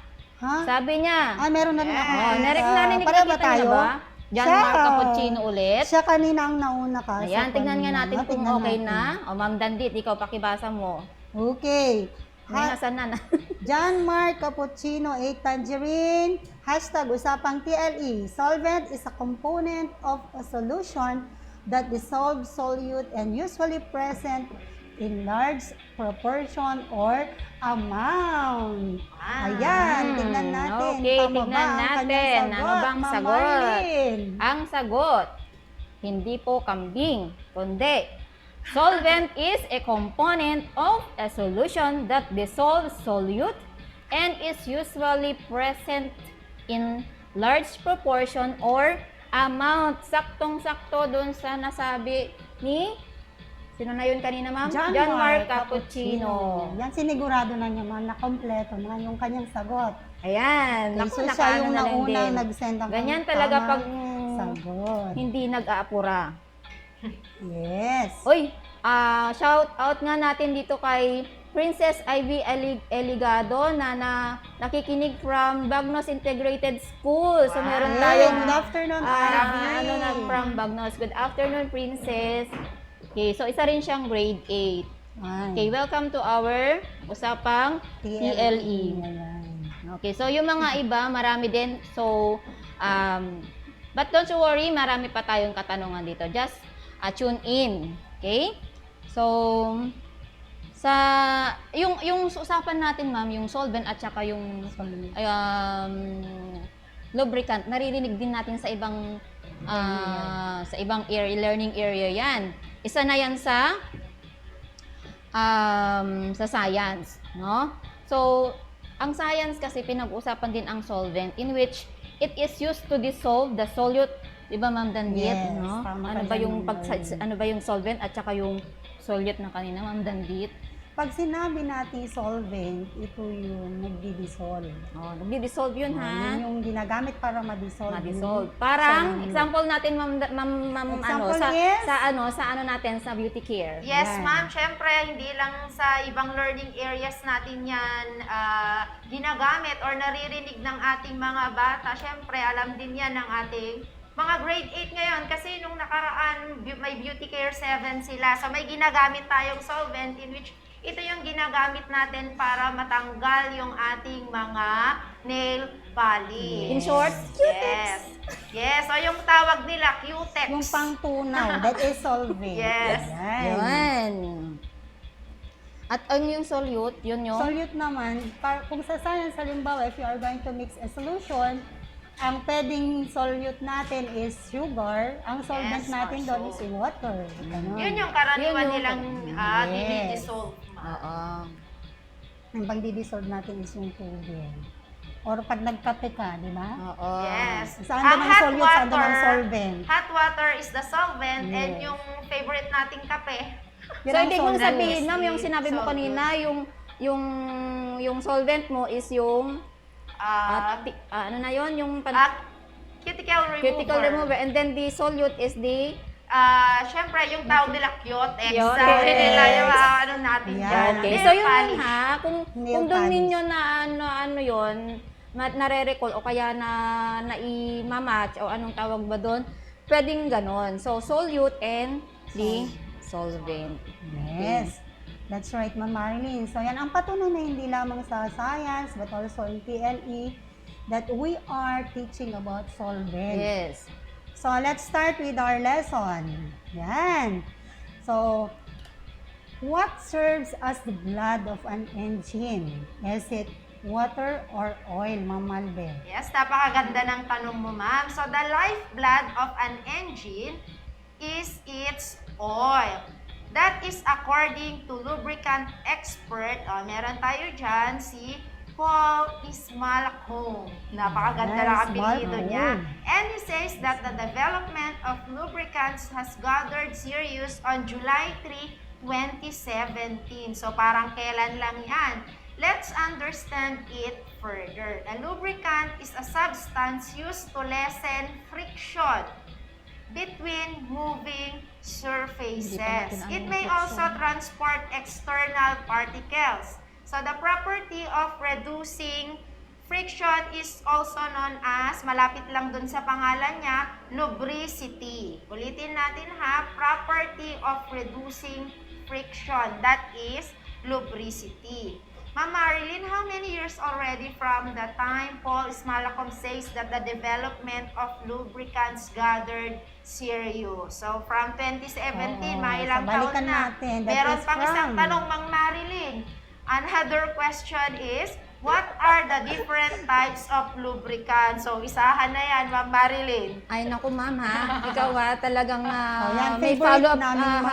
Sabi niya. Meron na rin ako. Narinig Pareho ba nakita niyo tayo? ba? John Mark Cappuccino ulit. Siya kanina ang nauna ka. Ayan, tignan nga natin kung Tignan okay natin. na. O, Ma'am Dandit, ikaw pakibasa mo. Okay. Nasaan na? John Mark Cappuccino 8 Tangerine. Hashtag usapang TLE. Solvent is a component of a solution that dissolves solute and usually present in large proportion or amount. Ayan, tignan natin. Okay, Tama tignan ba ang kanyang natin. Ano bang Ma'am sagot? Marlene? Ang sagot, hindi po kambing, kundi solvent is a component of a solution that dissolves solute and is usually present in large proportion or amount. Saktong-sakto dun sa nasabi ni, sino na yun kanina, ma'am? John Mark Cappuccino. Yan, sinigurado na niya, ma'am, na kompleto na yung kanyang sagot. Ayan. Okay, Naku, so siya nakaano yung na lang naunang din. nag-send ang Ganyan talaga tamang pag sagot. hindi nag-aapura. Yes. Uy, shout out nga natin dito kay Princess Ivy Eligado na nakikinig from Bagnos Integrated School. So meron tayong Good afternoon, Ivy. from Bagnos. Good afternoon, Princess. Okay, so isa rin siyang grade 8. Okay, welcome to our usapang TLE. Okay, so yung mga iba, marami din. So, but don't you worry, marami pa tayong katanungan dito. Just tune in. Okay? So, yung usapan natin, ma'am, yung solvent at saka yung lubricant, naririnig din natin sa ibang area, learning area yan. Isa na yan sa science, no? So, ang science kasi pinag-usapan din ang solvent in which it is used to dissolve the solute, 'di ba, Ma'am Dandit, Yes, no? tama Ano ka ba dyan, yung Marlene. ano ba yung solvent at saka yung solute na kanina, Ma'am Dandit? Pag sinabi natin solvent, ito yung nagdi-dissolve. Nagdi-dissolve yun, ha? Yun yung ginagamit para ma-dissolve. Ma-dissolve. Parang example natin, ma'am Example sa is? sa natin sa beauty care. Yes, ma'am. Siyempre, hindi lang sa ibang learning areas natin yan ginagamit or naririnig ng ating mga bata. Siyempre, alam din yan ng ating mga grade 8 ngayon. Kasi nung nakaraan, may beauty care 7 sila. So, may ginagamit tayong solvent in which ito yung ginagamit natin para matanggal yung ating mga nail polish. In short, Yes. Yes. So, yung tawag nila, Q-tex. Yung pang-tunaw, that is solvent. Yes. Yan. At ano yung solute? Yun yung? Solute naman, kung sa science, halimbawa, if you are going to mix a solution, ang pwedeng solute natin is sugar, ang solvent Yes, natin or doon salt. is water. Ganon. Yun yung karaniwan Yun yung- nilang Yes. dinidissolve. Oo. Ang pang-dissolve natin is yung tubig. Or pag nagkape ka, di ba? Oo. Yes. Saan Ang naman hot solute, saan naman water, solvent? hot water is the solvent and Yes. yung favorite nating kape. Yun So, ang ibig mong solvent. sabihin, ma'am, yung sinabi mo Solvent. kanina, yung solvent mo is yung, ano na yun? Yung Cuticle remover. cuticle remover. And then the solute is the Syempre, yung tawag nila Q-tex. Q-tex. Sabi nila yung ano natin Yan. dyan. Okay, Nail so yun polish. ha, kung doon polish. ninyo na ano yun, nare-recall o kaya na-i-match o anong tawag ba doon, pwedeng ganon. So, solute and the solvent. Yes. That's right, Ma'am Marilyn. So, yan ang patunay na hindi lamang sa science, but also in TLE, that we are teaching about solvent. Yes. So, let's start with our lesson. Yan. So, what serves as the blood of an engine? Is it water or oil, Ma'am Malbe? Yes, napakaganda ng tanong mo, ma'am. So, the lifeblood of an engine is its oil. That is according to lubricant expert. Meron tayo dyan, si Paul Ismalcombe. Napakaganda lang ang apelyido niya. And he says that the development of lubricants has gathered serious on July 3, 2017. So, parang kailan lang yan. Let's understand it further. A lubricant is a substance used to lessen friction between moving surfaces. It may also transport external particles. So the property of reducing friction is also known as, malapit lang dun sa pangalan niya, lubricity. Ulitin natin ha, property of reducing friction, that is lubricity. Ma'am Marilyn, how many years already from the time Paul Smalacom says that the development of lubricants gathered serious? So from 2017, mga ilang taon na. Natin. Meron pang isang tanong, Ma'am Marilyn. Another question is, what are the different types of lubricants? So, isahan na yan, Ma'am Marilyn. Ay, naku ma'am ha. Ikaw talagang yan, may favorite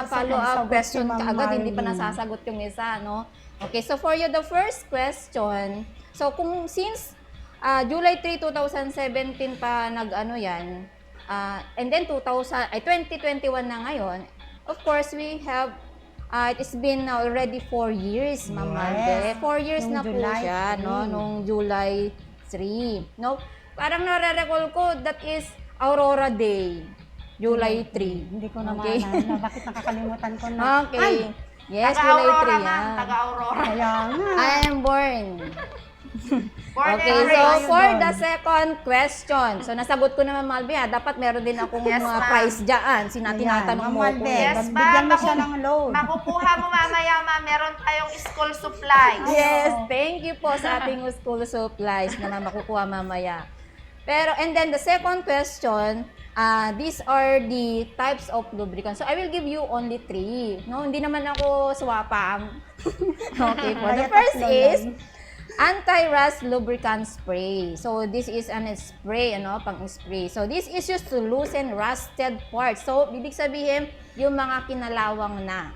follow-up question si ka Ma'am agad, hindi pa Marilyn. nasasagot yung isa, no? Okay, so for you, the first question, so kung since July 3, 2017 pa nag-ano yan, and then 2021 na ngayon, of course, we have it's been already 4 years, Ma'am Marbe. 4 years Nung na po July siya, 3. no? Nung July 3. No? Parang nare-recall ko, that is Aurora Day. July 3. Hindi ko na Okay. maalala. Bakit nakakalimutan ko na? Okay. Yes, July 3 Taga-Aurora, yan. Ma'am. Taga-Aurora. Kaya nga. I am born. Born Okay, and so raised. for the second question. So nasagot ko naman, Malbe, dapat meron din akong Yes, ma'am. prize dyan. Tinatanong mo Ma'am ko. Malbe. Yes, Bigyan mo ma'am. siya ng load. Makukuha mo mamaya, ma'am. Meron tayong school supplies. Yes, thank you po sa ating school supplies na makukuha mamaya. Pero, and then the second question, these are the types of lubricants. So, I will give you only 3. No, hindi naman ako swapang. Okay po. The first is anti-rust lubricant spray. So, this is an spray, pang-spray. So, this is used to loosen rusted parts. So, ibig sabihin, yung mga kinalawang na.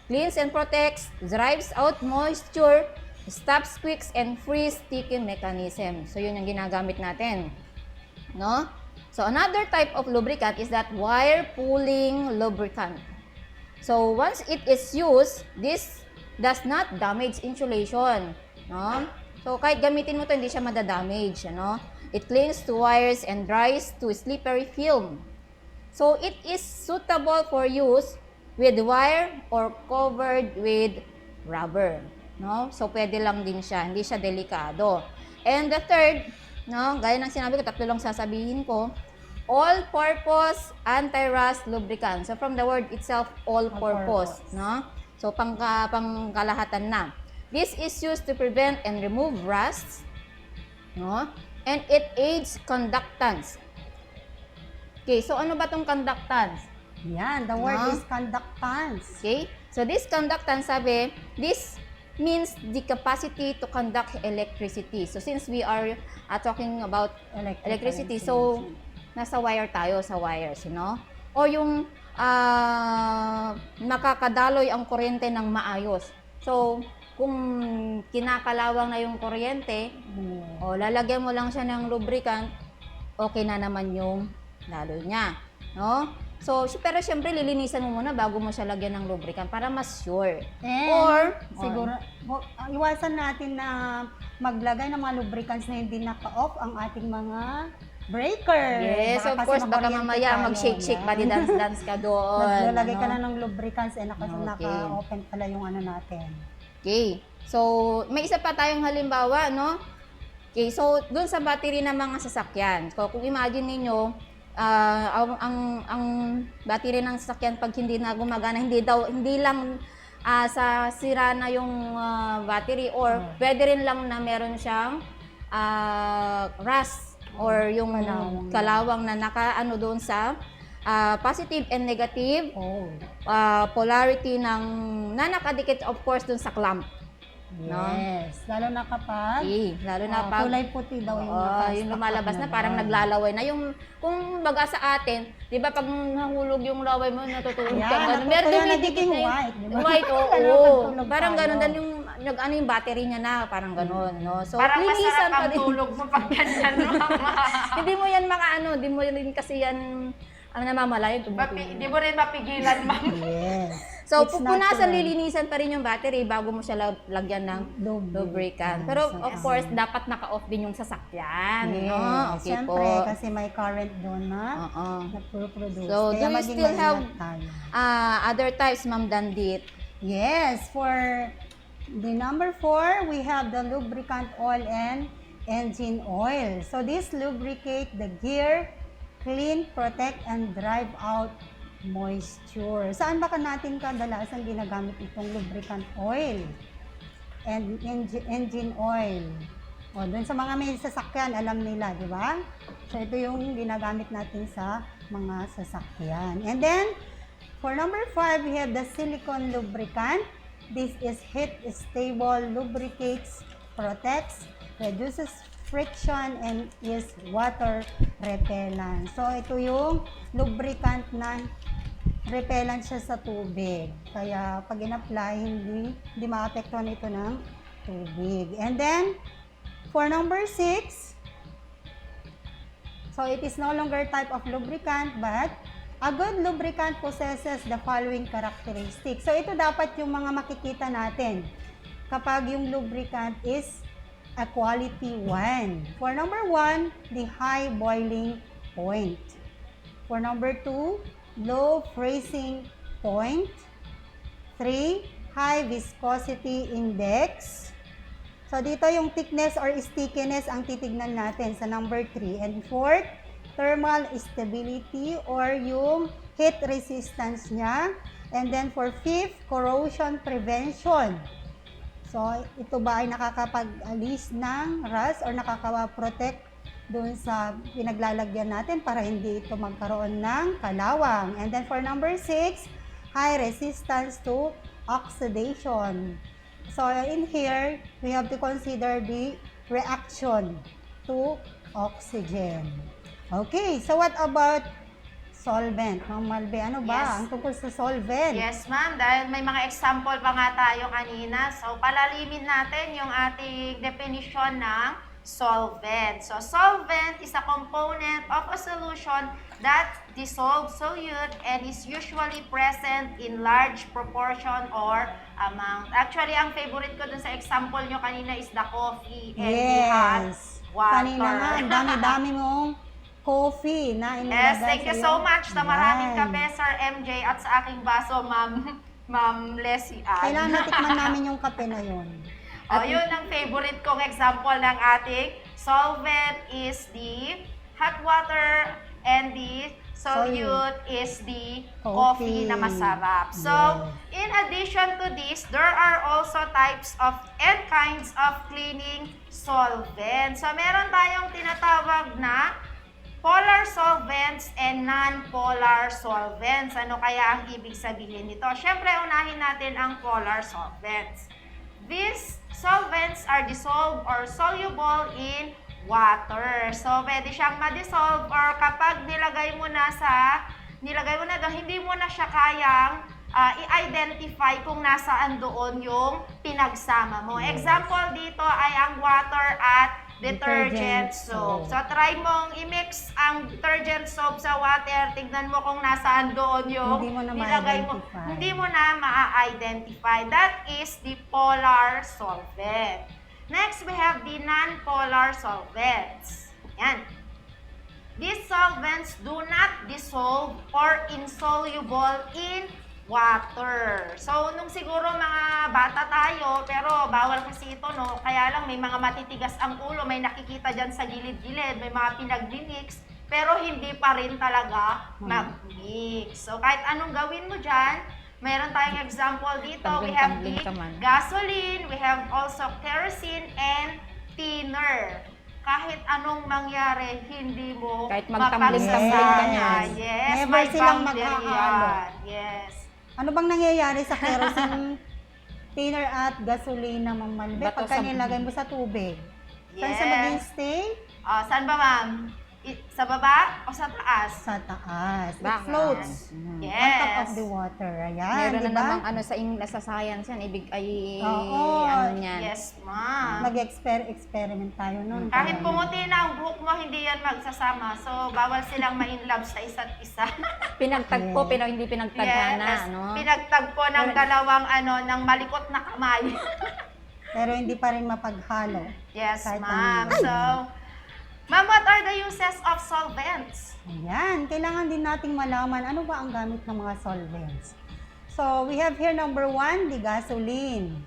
Cleans and protects, drives out moisture, stops squeaks, and frees sticky mechanism. So, yun yung ginagamit natin. No? So, another type of lubricant is that wire pulling lubricant. So, once it is used, this does not damage insulation. No? So, kahit gamitin mo to hindi siya madadamage. It clings to wires and dries to slippery film. So, it is suitable for use with wire or covered with rubber. No? So, pwede lang din siya. Hindi siya delikado. And the third, gaya ng sinabi ko, 3 lang sasabihin ko, all-purpose anti-rust lubricant. So, from the word itself, all-purpose. No? So, pangkalahatan na. This is used to prevent and remove rust. No? And it aids conductance. Okay, so ano ba itong conductance? Yan, the word is conductance. Okay? So, this conductance, sabi, this means the capacity to conduct electricity. So, since we are talking about electricity, so, nasa wire tayo, sa wires, O yung makakadaloy ang kuryente ng maayos. So, kung kinakalawang na yung kuryente, lalagyan mo lang siya ng lubricant, okay na naman yung daloy niya. No? So, pero syempre, lilinisan mo muna bago mo siya lagyan ng lubricant para mas sure. Or, siguro, iwasan natin na maglagay ng mga lubricants na hindi naka-off ang ating mga breaker. Yes, of course, baka mamaya mag-shake-shake, body dance-dance ka doon. Naglalagay ka na ng lubricants, naka-open pala yung natin. Okay. So, may isa pa tayong halimbawa, Okay, so, dun sa battery ng mga sasakyan. So, kung imagine ninyo, ang battery ng sasakyan pag hindi na gumagana, hindi lang sa sira na yung battery or pwede rin lang na meron siyang rust or yung kalawang na nakaano doon sa positive and negative polarity ng nakadikit of course doon sa clamp. Yes, lalo na kapag lalo na pag kulay puti daw yung lumalabas na parang naglalaway na yung kung baga sa atin, 'di ba pag nahulog yung laway mo natutulog ka meron dumidikit na white, diba? White, oo. Parang ganoon din yung yung battery niya na parang ganoon, So parang linisan masarap ang tulog mo pag ganyan, Hindi mo yan hindi mo rin kasi yan namamalayan, Hindi mo rin mapigilan, ma'am. Yes. So, It's pupunasan, natural. lilinisan pa rin yung battery bago mo siya lagyan ng lubricant. Pero, of course, dapat naka-off din yung sasakyan. Yes, No? Okay syempre, po. kasi may current doon na Oo. nagpo-produce. So, do Kaya you maging still have maingat tayo. other types, Ma'am Dandit? Yes, for the number 4, we have the lubricant oil and engine oil. So, this lubricate the gear, clean, protect, and drive out moisture. Saan ba natin kadalasan ginagamit itong lubricant oil and engine oil? O, dun sa mga may sasakyan, alam nila, di ba? So, ito yung ginagamit natin sa mga sasakyan. And then, for number 5, we have the silicone lubricant. This is heat-stable, lubricates, protects, reduces friction, and is water repellent. So, ito yung lubricant na repellent siya sa tubig. Kaya, pag in-apply, hindi maapektuhan ito ng tubig. And then, for number 6, so it is no longer type of lubricant, but a good lubricant possesses the following characteristics. So, ito dapat yung mga makikita natin kapag yung lubricant is a quality 1. For number 1, the high boiling point. For number 2, low freezing point. 3, high viscosity index. So, dito yung thickness or stickiness ang titignan natin sa number 3. And 4th, thermal stability or yung heat resistance niya. And then for 5th, corrosion prevention. So, ito ba ay nakakapag-alis ng rust or nakaka-protect doon sa pinaglalagyan natin para hindi ito magkaroon ng kalawang. And then for number 6, high resistance to oxidation. So, in here, we have to consider the reaction to oxygen. Okay, so what about solvent? Ma'am Malbe, ano ba Yes. ang tungkol sa solvent? Yes, ma'am. Dahil may mga example pa nga tayo kanina. So, palalimin natin yung ating definition ng solvent. So, solvent is a component of a solution that dissolves solute and is usually present in large proportion or amount. Actually, ang favorite ko dun sa example nyo kanina is the coffee and the hot water. Kanina nga, ang dami-dami mong coffee na inilagay. Yes, thank you so much sa maraming Yan. kape, Sir MJ, at sa aking baso, Ma'am Leslie Ann. Kailangan natikman namin yung kape na yun. Yun ang favorite kong example ng ating solvent is the hot water and the solute is the coffee na masarap. So, in addition to this, there are also types of and kinds of cleaning solvents. So, meron tayong tinatawag na polar solvents and non-polar solvents. Ano kaya ang ibig sabihin nito? Siyempre, unahin natin ang polar solvents. These solvents are dissolved or soluble in water. So, pwede siyang ma-dissolve or kapag nilagay mo na doon, hindi mo na siya kayang i-identify kung nasaan doon yung pinagsama mo. Example dito ay ang water at detergent soap. So, try mong i-mix ang detergent soap sa water. Tignan mo kung nasaan doon yung nilagay mo. Hindi mo na ma-identify. That is the polar solvent. Next, we have the non-polar solvents. Yan. These solvents do not dissolve or insoluble in water. So, nung siguro mga bata tayo, pero bawal kasi ito, no? Kaya lang may mga matitigas ang ulo, may nakikita dyan sa gilid-gilid, may mga pinag-mix, pero hindi pa rin talaga mag-mix. So, kahit anong gawin mo dyan, mayroon tayong example dito. We have the gasoline, we have also kerosene and thinner. Kahit anong mangyari, hindi mo magtambling-tambling ka niyan. Yes, Never may silang boundary maghahalo. yan. Yes. Ano bang nangyayari sa kerosene, thinner at gasolina, Ma'am Malbe, pagka nilagay mo sa tubig? Saan siya mag-stay? Saan ba, ma'am? Sa baba o sa taas? Sa taas. It Bakit? floats on top of Yes. the water. Ayan, Meron di na ba? namang ano sa science yan, Oo. ano niyan. Yes, ma'am. Nag-experiment tayo nun. Kahit Kaya- pumuti na ang buhok mo, hindi yan magsasama. So, bawal silang ma-inlove sa isa't isa. Pinagtagpo, pero hindi pinagtagana, Yes, no? pinagtagpo ng dalawang ng malikot na kamay. Pero hindi pa rin mapaghalo. Yes, Kahit ma'am. ano. So, ma'am, what are the uses of solvents? Ayan, kailangan din nating malaman ano ba ang gamit ng mga solvents. So, we have here number 1, the gasoline.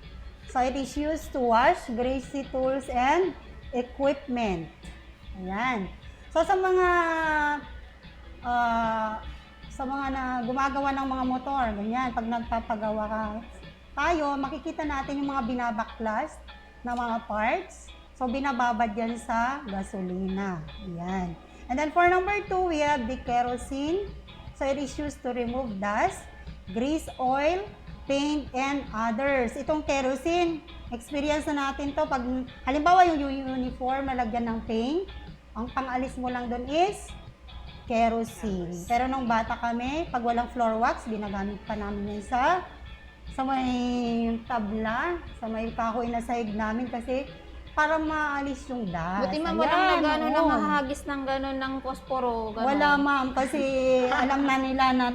So, it is used to wash greasy tools and equipment. Ayan. So, sa mga na gumagawa ng mga motor, ganyan, pag nagpapagawa tayo, makikita natin yung mga binabaklas na mga parts. So, binababad yan sa gasolina. Ayan. And then for number 2, we have the kerosene. So, it is used to remove dust, grease, oil, paint, and others. Itong kerosene, experience na natin to. Pag, halimbawa, yung uniform na lagyan ng paint, ang pang-alis mo lang doon is kerosene. Pero nung bata kami, pag walang floor wax, ginagamit pa namin yan sa may tabla, sa may kahoy na sahig namin kasi para maalis yung dust. Buti ma'am, Ayan, walang nagano na oo. mahagis ng gano'n ng posporo. Gano'n. Wala ma'am, kasi alam na nila na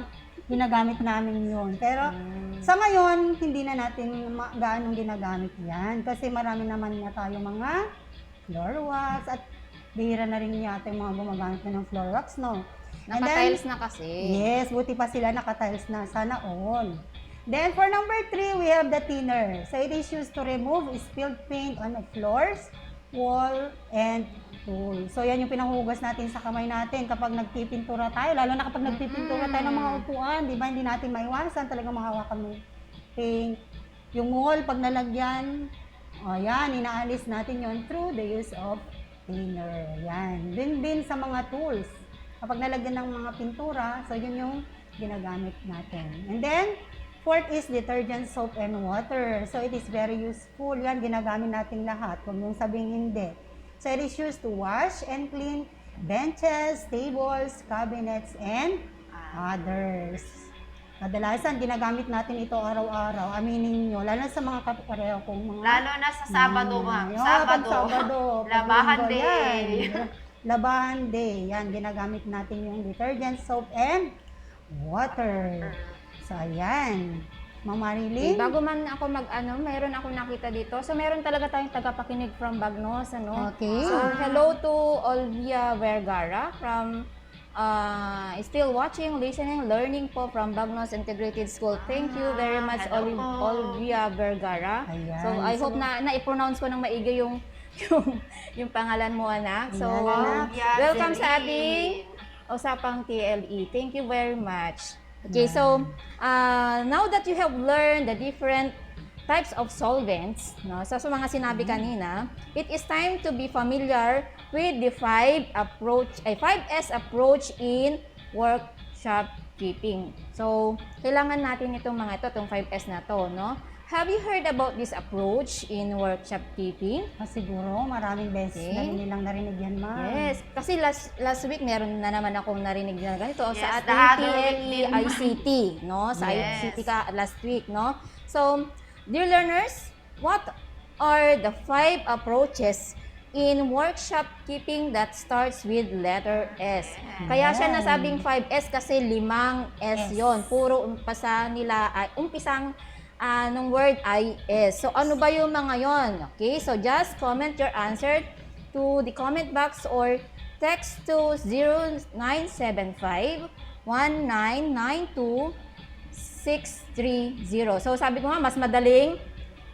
ginagamit namin yun. Pero sa ngayon, hindi na natin gaanong ginagamit yan. Kasi marami naman na tayo mga floor wax at bihira na rin yata yung mga gumagamit na ng floor wax, no? And then, Naka-tiles na kasi. yes, buti pa sila naka-tiles na. Sana all. Then, for number 3, we have the thinner. So, it is used to remove spilled paint on the floors, wall, and tool. So, yan yung pinanghugas natin sa kamay natin kapag nagpipintura tayo. Lalo na kapag nagpipintura tayo ng mga upuan, di ba? Hindi natin maiwasan talagang mahawakan ng paint. Yung wall, pag nalagyan, yan, inaalis natin yon through the use of thinner. Yan. Din sa mga tools. Kapag nalagyan ng mga pintura, so yun yung ginagamit natin. And then, fourth is detergent, soap, and water. So, it is very useful. Yan, ginagamit natin lahat. Huwag mong sabing hindi. So, it is used to wash and clean benches, tables, cabinets, and others. Kadalasan, ginagamit natin ito araw-araw. Aminin nyo, lalo sa mga kapareho kong mga... Lalo na sa Sabado, ma'am. Pag Sabado. Labahan pag Linggo, day. yan. Labahan day. Yan, ginagamit natin yung detergent, soap, and water. So, ayan. Ma'am Marilyn? Bago man ako mayroon ako nakita dito. So, meron talaga tayong tagapakinig from Bagnos, ano? Okay. So, hello to Olvia Vergara from still watching, listening, learning po from Bagnos Integrated School. Thank you very much, hello po. Olvia Vergara. Ayan. So, I hope na i-pronounce ko ng maigi yung pangalan mo, anak. So, Ayan, anak. welcome sa Zeri. ating usapang TLE. Thank you very much. Okay, so now that you have learned the different types of solvents, no, so sa mga sinabi kanina, it is time to be familiar with the 5S approach in workshop keeping. So, kailangan natin itong mga itong 5S na to, no? Have you heard about this approach in workshop keeping? Siguro, maraming beses na rin nilang narinig yan, ma'am. Yes, kasi last week meron na naman akong narinig na ganito Yes, sa the ating other week TLE din. ICT, no? Sa Yes. ICT ka last week, no? So, dear learners, what are the 5 approaches in workshop keeping that starts with letter S? Kaya siya nasabing 5S kasi 5 S yon. Puro umpisa nila ay umpisang nung word ay is. So, ano ba yung mga yon? Okay, so just comment your answer to the comment box or text to 0975-1992-630. So, sabi ko nga, mas madaling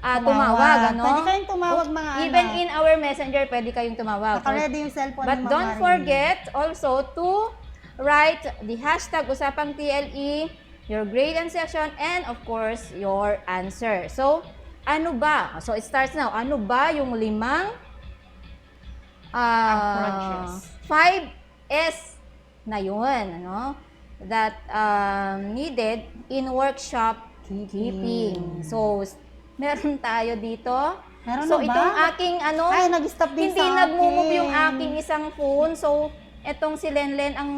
tumawag, ano? Pwede kayong tumawag, mga Even anak. in our messenger, pwede kayong tumawag. Naka-ready yung cellphone But ni Ma'am don't Marilyn. forget also to write the hashtag Usapang TLE, your grade and section, and of course, your answer. So, ano ba? So, it starts now. Ano ba yung 5 Approaches. 5S na yun, ano? That needed in workshop keeping. So, meron tayo dito. Meron So, na ba? itong aking Ay, nag-stop din hindi sa nag-move akin. yung aking isang phone. So, etong si Lenlen ang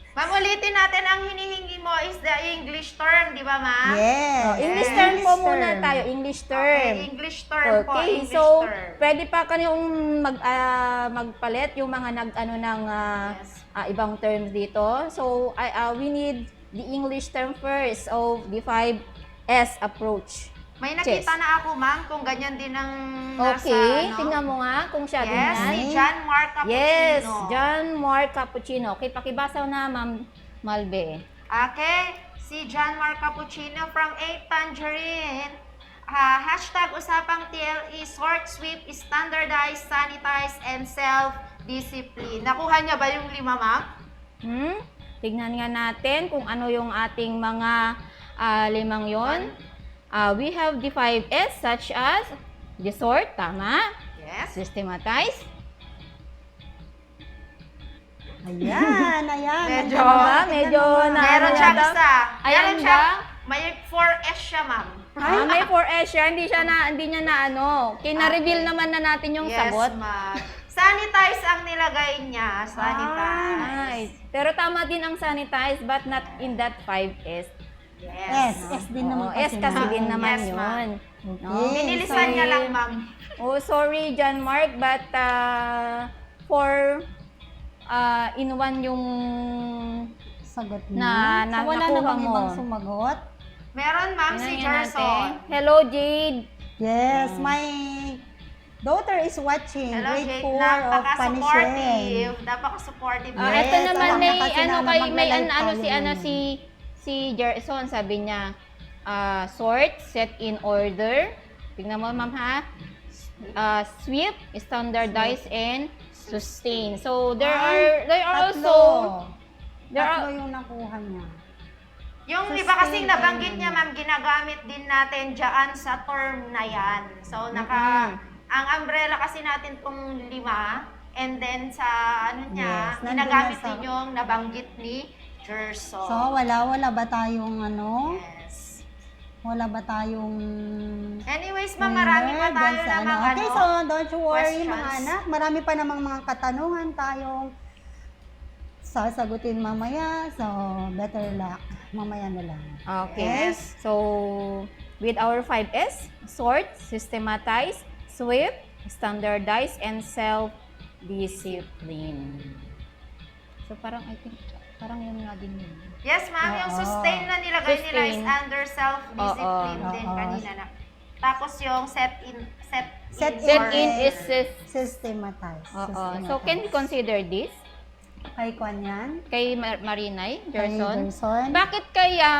Ma'am, ulitin natin ang hinihingi mo is the English term, di ba, ma'am? Yes. English Yes. term po English muna term. tayo, English term. Okay, English term po, Okay, English so term. pwede pa kayong magpalit yung mga nag-ano ng Yes. ibang terms dito. So we need the English term first of the 5S approach. May nakita Chess. na ako, ma'am, kung ganyan din ang nasa, Okay, tingnan mo nga kung siya din Yes, yan. si John Mark Cappuccino. Yes, John Mark Cappuccino. Okay, pakibasa na, Ma'am Malbe. Okay, si John Mark Cappuccino from 8 Tangerine. Hashtag usapang TLE, sort, sweep, standardize, sanitize, and self-discipline. Nakuha niya ba yung 5, ma'am? Tignan nga natin kung ano yung ating mga 5 yon. We have the 5S such as the sort, tama? Yes. Systematize. Ayan. Medyo, medyo na meron ano siya yata. isa. Ayan Meron siya, ba? may 4S siya, ma'am. May 4S siya, hindi niya na ano. Kina-reveal naman na natin yung Yes, sagot. ma'am. Sanitize ang nilagay niya. Sanitize. Nice. Pero tama din ang sanitize but not in that 5S. Yes. S din naman S kasi din naman Yes, ma'am. yun. Binilisan niya lang, ma'am. Oh, sorry, John Mark, but for in one yung Sagot na niya. So, wala nakuha namang mo. ibang sumagot? Meron, ma'am, si Tingnan Gerson. natin. Hello, Jade. Yes, my daughter is watching. Hello, Grade Jake. 4 of Panishen. Napaka-supportive. Napaka-supportive. Ito Yes, naman alam may na kasi ano na kay may magla-live tayo si Gerson, sabi niya sort, set in order. Tingnan mo, ma'am, ha? Sweep, standardize, and sustain. So there are Tatlo. also Tatlo yung nakuha niya. Yung iba kasing nabanggit niya, ma'am, ginagamit din natin dyan sa term na yan. So, ang umbrella kasi natin tong 5, and then sa ano niya, Yes, nandun ginagamit na sa- din yung nabanggit ni Gerson. So, wala ba tayong ano? Yes. Wala ba tayong Anyways, ma'am, marami pa tayo dyan sa namang Okay, so don't you worry mga questions. anak. Marami pa namang mga katanungan tayong sasagutin mamaya. So, better luck. Mamaya na lang. Okay. Yes. So, with our 5S, sort, systematize, sweep, standardize, and self-discipline. So, parang I think, parang yun nga din yun. Yes, ma'am, yung sustain na nilagay nila is Sustain. under self-discipline din Oo. kanina na. Tapos yung set in Set or- in is Systematize. So, can we consider this? Kay Kwan yan? Kay Marinay, Kay Gerson? Gerson? Bakit kaya,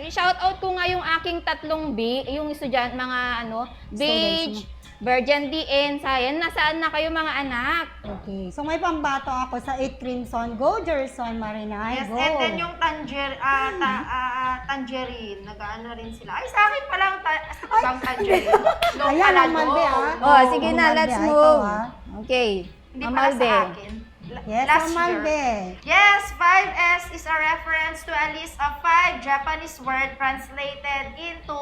shout out ko nga yung aking 3 B, yung estudyant, mga Beige, Virgin D, and Science. Nasaan na kayo mga anak? Okay. So, may pambato ako sa 8 Crimson. Go, Gerson, Marinay. Yes, Go. and then yung tangerine, nag-ano rin sila. Ay, sa akin pala ang ibang tangerine. No, Ayan, pala ang Malbe, no. ah. Oh, sige na, Malbe, let's ikaw, move. ah. Okay. Hindi Ma'am pala Malbe. sa akin. Yes, Last Malbe. year. Yes, 5S is a reference to a list of 5 Japanese words translated into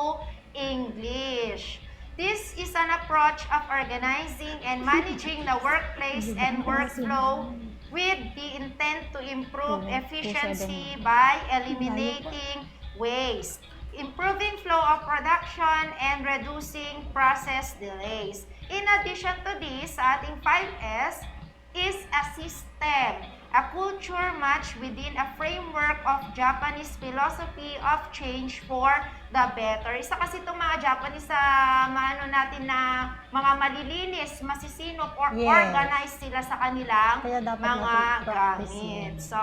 English. This is an approach of organizing and managing the workplace and workflow with the intent to improve efficiency by eliminating waste, improving flow of production, and reducing process delays. In addition to this, sa ating 5S is a system, a culture match within a framework of Japanese philosophy of change for the better. Isa kasi itong mga Japanese sa natin na mga malilinis, masisinop, or Yes. organized sila sa kanilang Kaya dapat mga natin practice gamit. yan. So,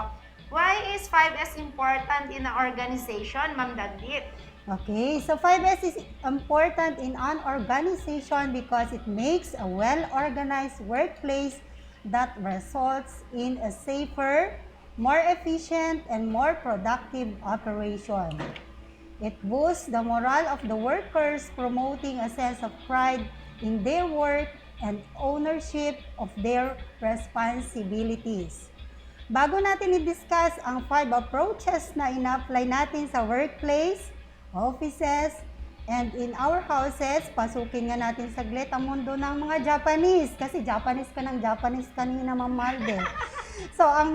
why is 5S important in an organization, Ma'am Dandit? Okay, so 5S is important in an organization because it makes a well-organized workplace that results in a safer, more efficient, and more productive operation. It boosts the morale of the workers, promoting a sense of pride in their work and ownership of their responsibilities. Bago natin i-discuss ang 5 approaches na ina-apply natin sa workplace, offices, And in our houses, pasukin nga natin saglit ang mundo ng mga Japanese. Kasi Japanese ka ng Japanese kanina, Ma'am Malde. So, ang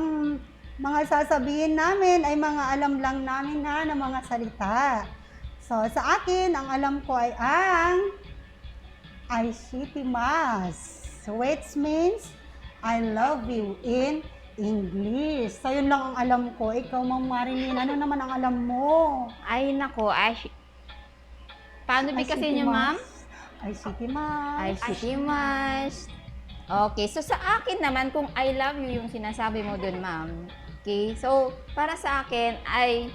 mga sasabihin namin ay mga alam lang namin na mga salita. So, sa akin, ang alam ko ay ang Aishitimasu, which means I love you in English. So, yun lang ang alam ko. Ikaw, Ma'am Marilyn, ano naman ang alam mo? Ay, nako. Paano bigkasin niyo, ma'am? Aishitimasu. Okay, so sa akin naman, kung I love you yung sinasabi mo dun, ma'am. Okay, so para sa akin ay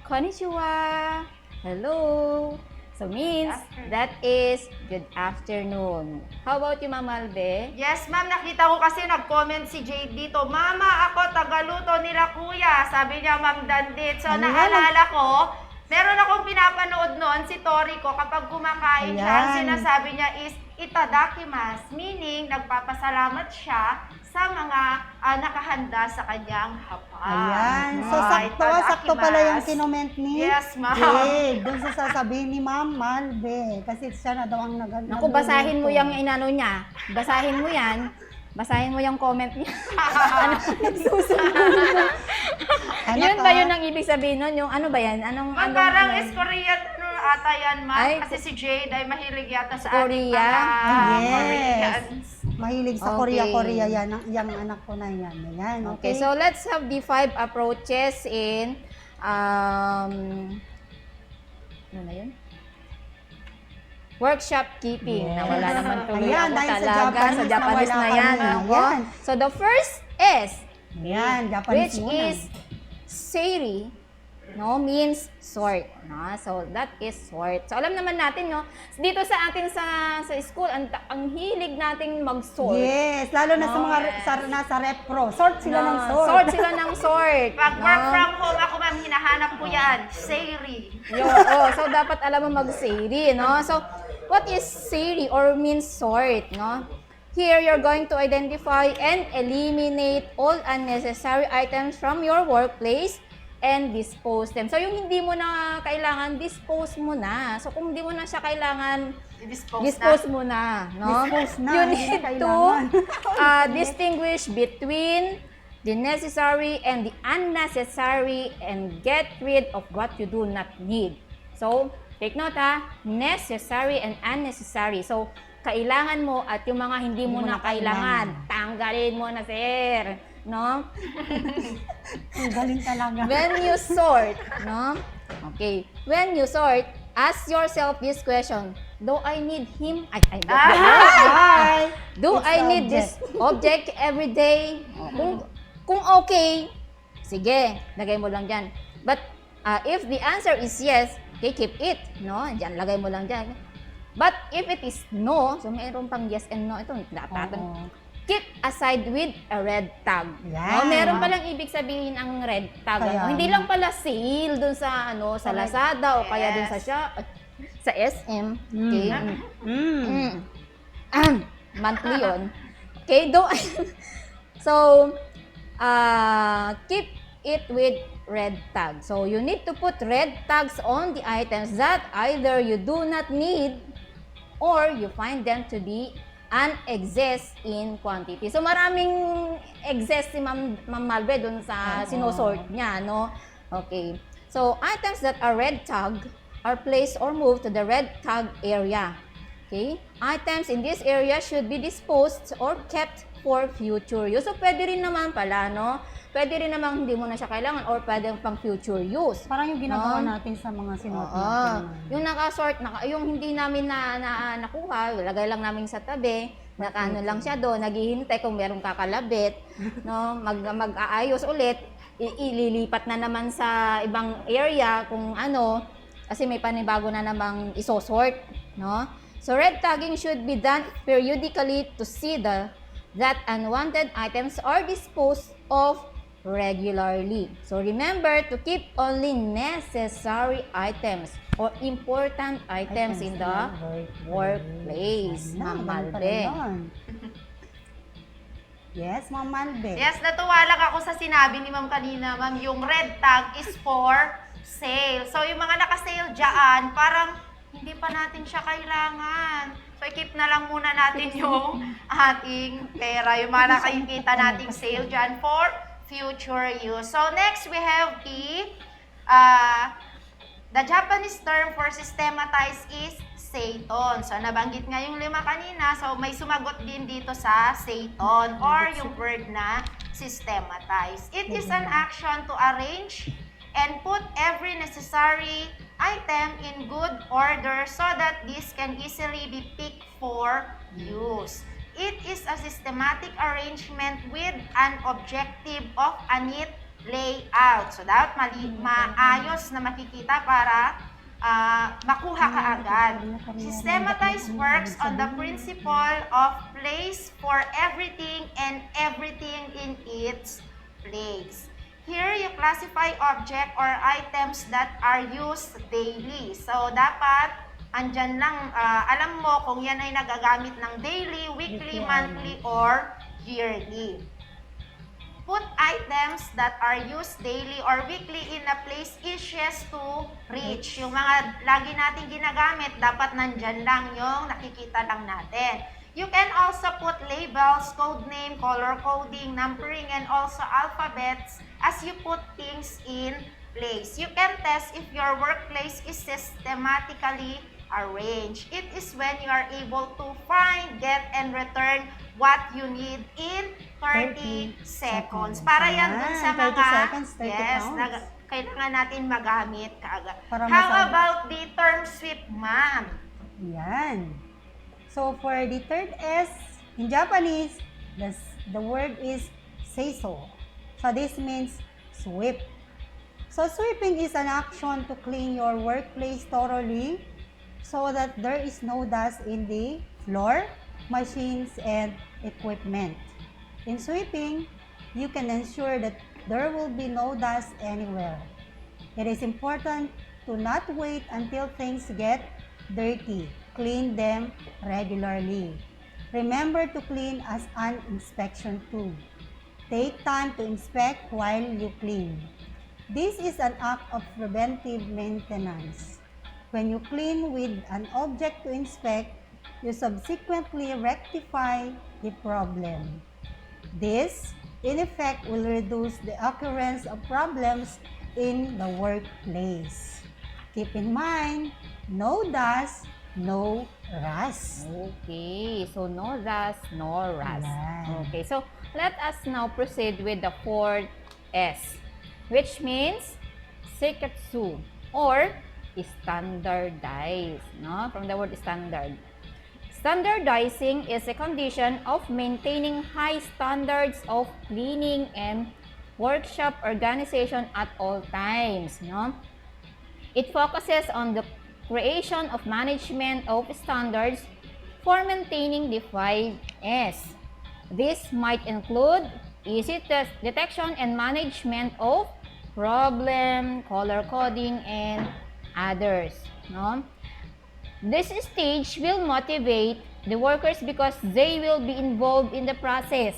konnichiwa, hello. So means that is good afternoon. How about you, Ma'am Albe? Yes, ma'am. Nakita ko kasi nag-comment si Jade dito. Mama, ako tagaluto nila kuya. Sabi niya, Ma'am Dandit. So, naalala ko, meron akong pinapanood noon si Tori ko kapag kumakain siya, ang sinasabi niya is itadakimasu, meaning nagpapasalamat siya sa mga nakahanda sa kanyang hapag. Ayan. So, sakto pala yung kinoment ni Jade. Doon sa sasabihin ni Ma'am Malbe. Kasi siya na daw ang nag-ano. Naku, basahin mo yung inano niya. Basahin mo yan. Basahin mo yung comment niya. Yun ba yun ang ibig sabihin nun? Yung ano ba yan? Parang is Korean ata yan, ma'am. Kasi si Jade ay mahilig yata sa Korea. Yes. Mahilig sa Korea yan. Yung anak ko na yan. Ayan, okay, so let's have the 5 approaches in ano na yun? Workshop keeping. Na wala naman tuloy ako talaga sa Japanese na yan. So the first is, which is seiri, no, means sort. No? So that is sort. So alam naman natin, no, dito sa atin sa school, ang hilig nating mag-sort. Yes, lalo na sa mga nasa repro. Sort sila ng sort. Sort sila ng sort. Pag work from home ako, ma'am, hinahanap ko yan. Seiri. So dapat alam mo mag-seiri, no? So what is seiri or means sort, no? Here, you're going to identify and eliminate all unnecessary items from your workplace and dispose them. So, yung hindi mo na kailangan, dispose mo na. So, kung hindi mo na siya kailangan, dispose mo na. No? You need to distinguish between the necessary and the unnecessary and get rid of what you do not need. So, take note necessary and unnecessary. So, kailangan mo at yung mga hindi mo na kailangan, tanggalin mo na, sir. No? Ang galing talaga. When you sort, no? Okay. When you sort, ask yourself this question. Do I need him? Do I need this object every day? Kung okay, sige, lagay mo lang dyan. But if the answer is yes, okay, keep it. No? Dyan, lagay mo lang dyan. But if it is no, so mayroon pang yes and no, ito dapat. Keep aside with a red tag. No, meron palang ibig sabihin ang red tag. Hindi lang pala sale dun sa sa Lazada o kaya dun sa SM. Okay? Monthly yun. Okay, so keep it with red tag. So you need to put red tags on the items that either you do not need or you find them to be excess in quantity. So maraming excess si Ma'am Malbe dun sa sinosort niya, no? Okay. So items that are red tag are placed or moved to the red tag area. Okay? Items in this area should be disposed or kept for future use. So pwede rin naman pala, no? Pwede rin naman hindi mo na siya kailangan or pwede pang future use. Parang yung ginagawa natin sa mga sinot natin. Yung nakasort, yung hindi namin nakuha, lagay lang namin sa tabi, nakano lang siya doon, naghihintay kung merong kakalabit, no? Mag-aayos ulit, ililipat na naman sa ibang area kung ano, kasi may panibago na namang isosort, no? So red tagging should be done periodically to see that unwanted items are disposed of regularly. So remember to keep only necessary items or important items in the workplace. Ma'am Malbe. Yes, Ma'am Malbe. Yes, natuwa lang ako sa sinabi ni Ma'am kanina, Ma'am, yung red tag is for sale. So yung mga naka-sale dyan, parang hindi pa natin siya kailangan. So, i-keep na lang muna natin yung ating pera, yung mga nakikita nating sale dyan for future use. So, next we have the Japanese term for systematize is Seiton. So, nabanggit nga yung 5 kanina. So, may sumagot din dito sa Seiton or yung word na systematize. It is an action to arrange and put every necessary item in good order so that this can easily be picked for use. It is a systematic arrangement with an objective of a neat layout. So, dapat maayos na makikita para makuha ka agad. Systematize works on the principle of place for everything and everything in its place. Here, you classify object or items that are used daily. So, dapat andyan lang, alam mo kung yan ay nagagamit ng daily, weekly, monthly, or yearly. Put items that are used daily or weekly in a place easiest to reach. Yung mga lagi natin ginagamit, dapat nandyan lang yung nakikita lang natin. You can also put labels, code name, color coding, numbering, and also alphabets as you put things in place. You can test if your workplace is systematically arranged. It is when you are able to find, get, and return what you need in 30 seconds. Para yan dun sa mga, 30 seconds, 30 yes, pounds. kailangan natin magamit kaagad. Para How about the term sweep, ma'am? Yan. So, for the third S, in Japanese, the word is seiso. So, this means sweep. So, sweeping is an action to clean your workplace thoroughly so that there is no dust in the floor, machines, and equipment. In sweeping, you can ensure that there will be no dust anywhere. It is important to not wait until things get dirty. Clean them regularly. Remember to clean as an inspection too. Take time to inspect while you clean. This is an act of preventive maintenance. When you clean with an object to inspect, you subsequently rectify the problem. This, in effect, will reduce the occurrence of problems in the workplace. Keep in mind, no dust, no rust. Okay, so no dust, no rust. Yan. Okay, so let us now proceed with the fourth S, which means sekatsu or standardize, no? From the word standard. Standardizing is a condition of maintaining high standards of cleaning and workshop organization at all times, no? It focuses on the creation of management of standards for maintaining the 5S. This might include easy detection and management of problem, color coding, and others. No? This stage will motivate the workers because they will be involved in the process.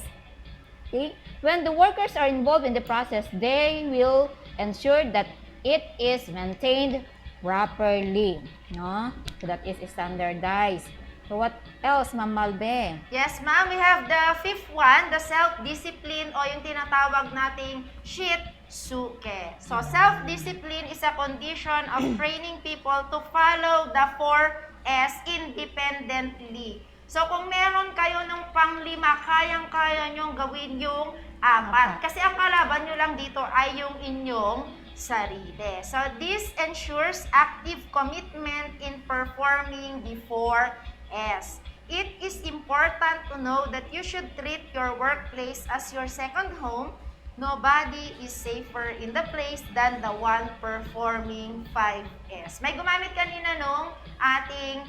Okay? When the workers are involved in the process, they will ensure that it is maintained properly, no? So that is standardized. So what else, Ma'am Malbe? Yes, ma'am. We have the fifth one, the self-discipline o yung tinatawag nating shitsuke. So self-discipline is a condition of training people to follow the 4S independently. So kung meron kayo ng pang-5, kayang-kaya nyong gawin yung 4. Kasi ang kalaban nyo lang dito ay yung inyong sarili. So, this ensures active commitment in performing the 4S. It is important to know that you should treat your workplace as your second home. Nobody is safer in the place than the one performing 5S. May gumamit kanina nung ating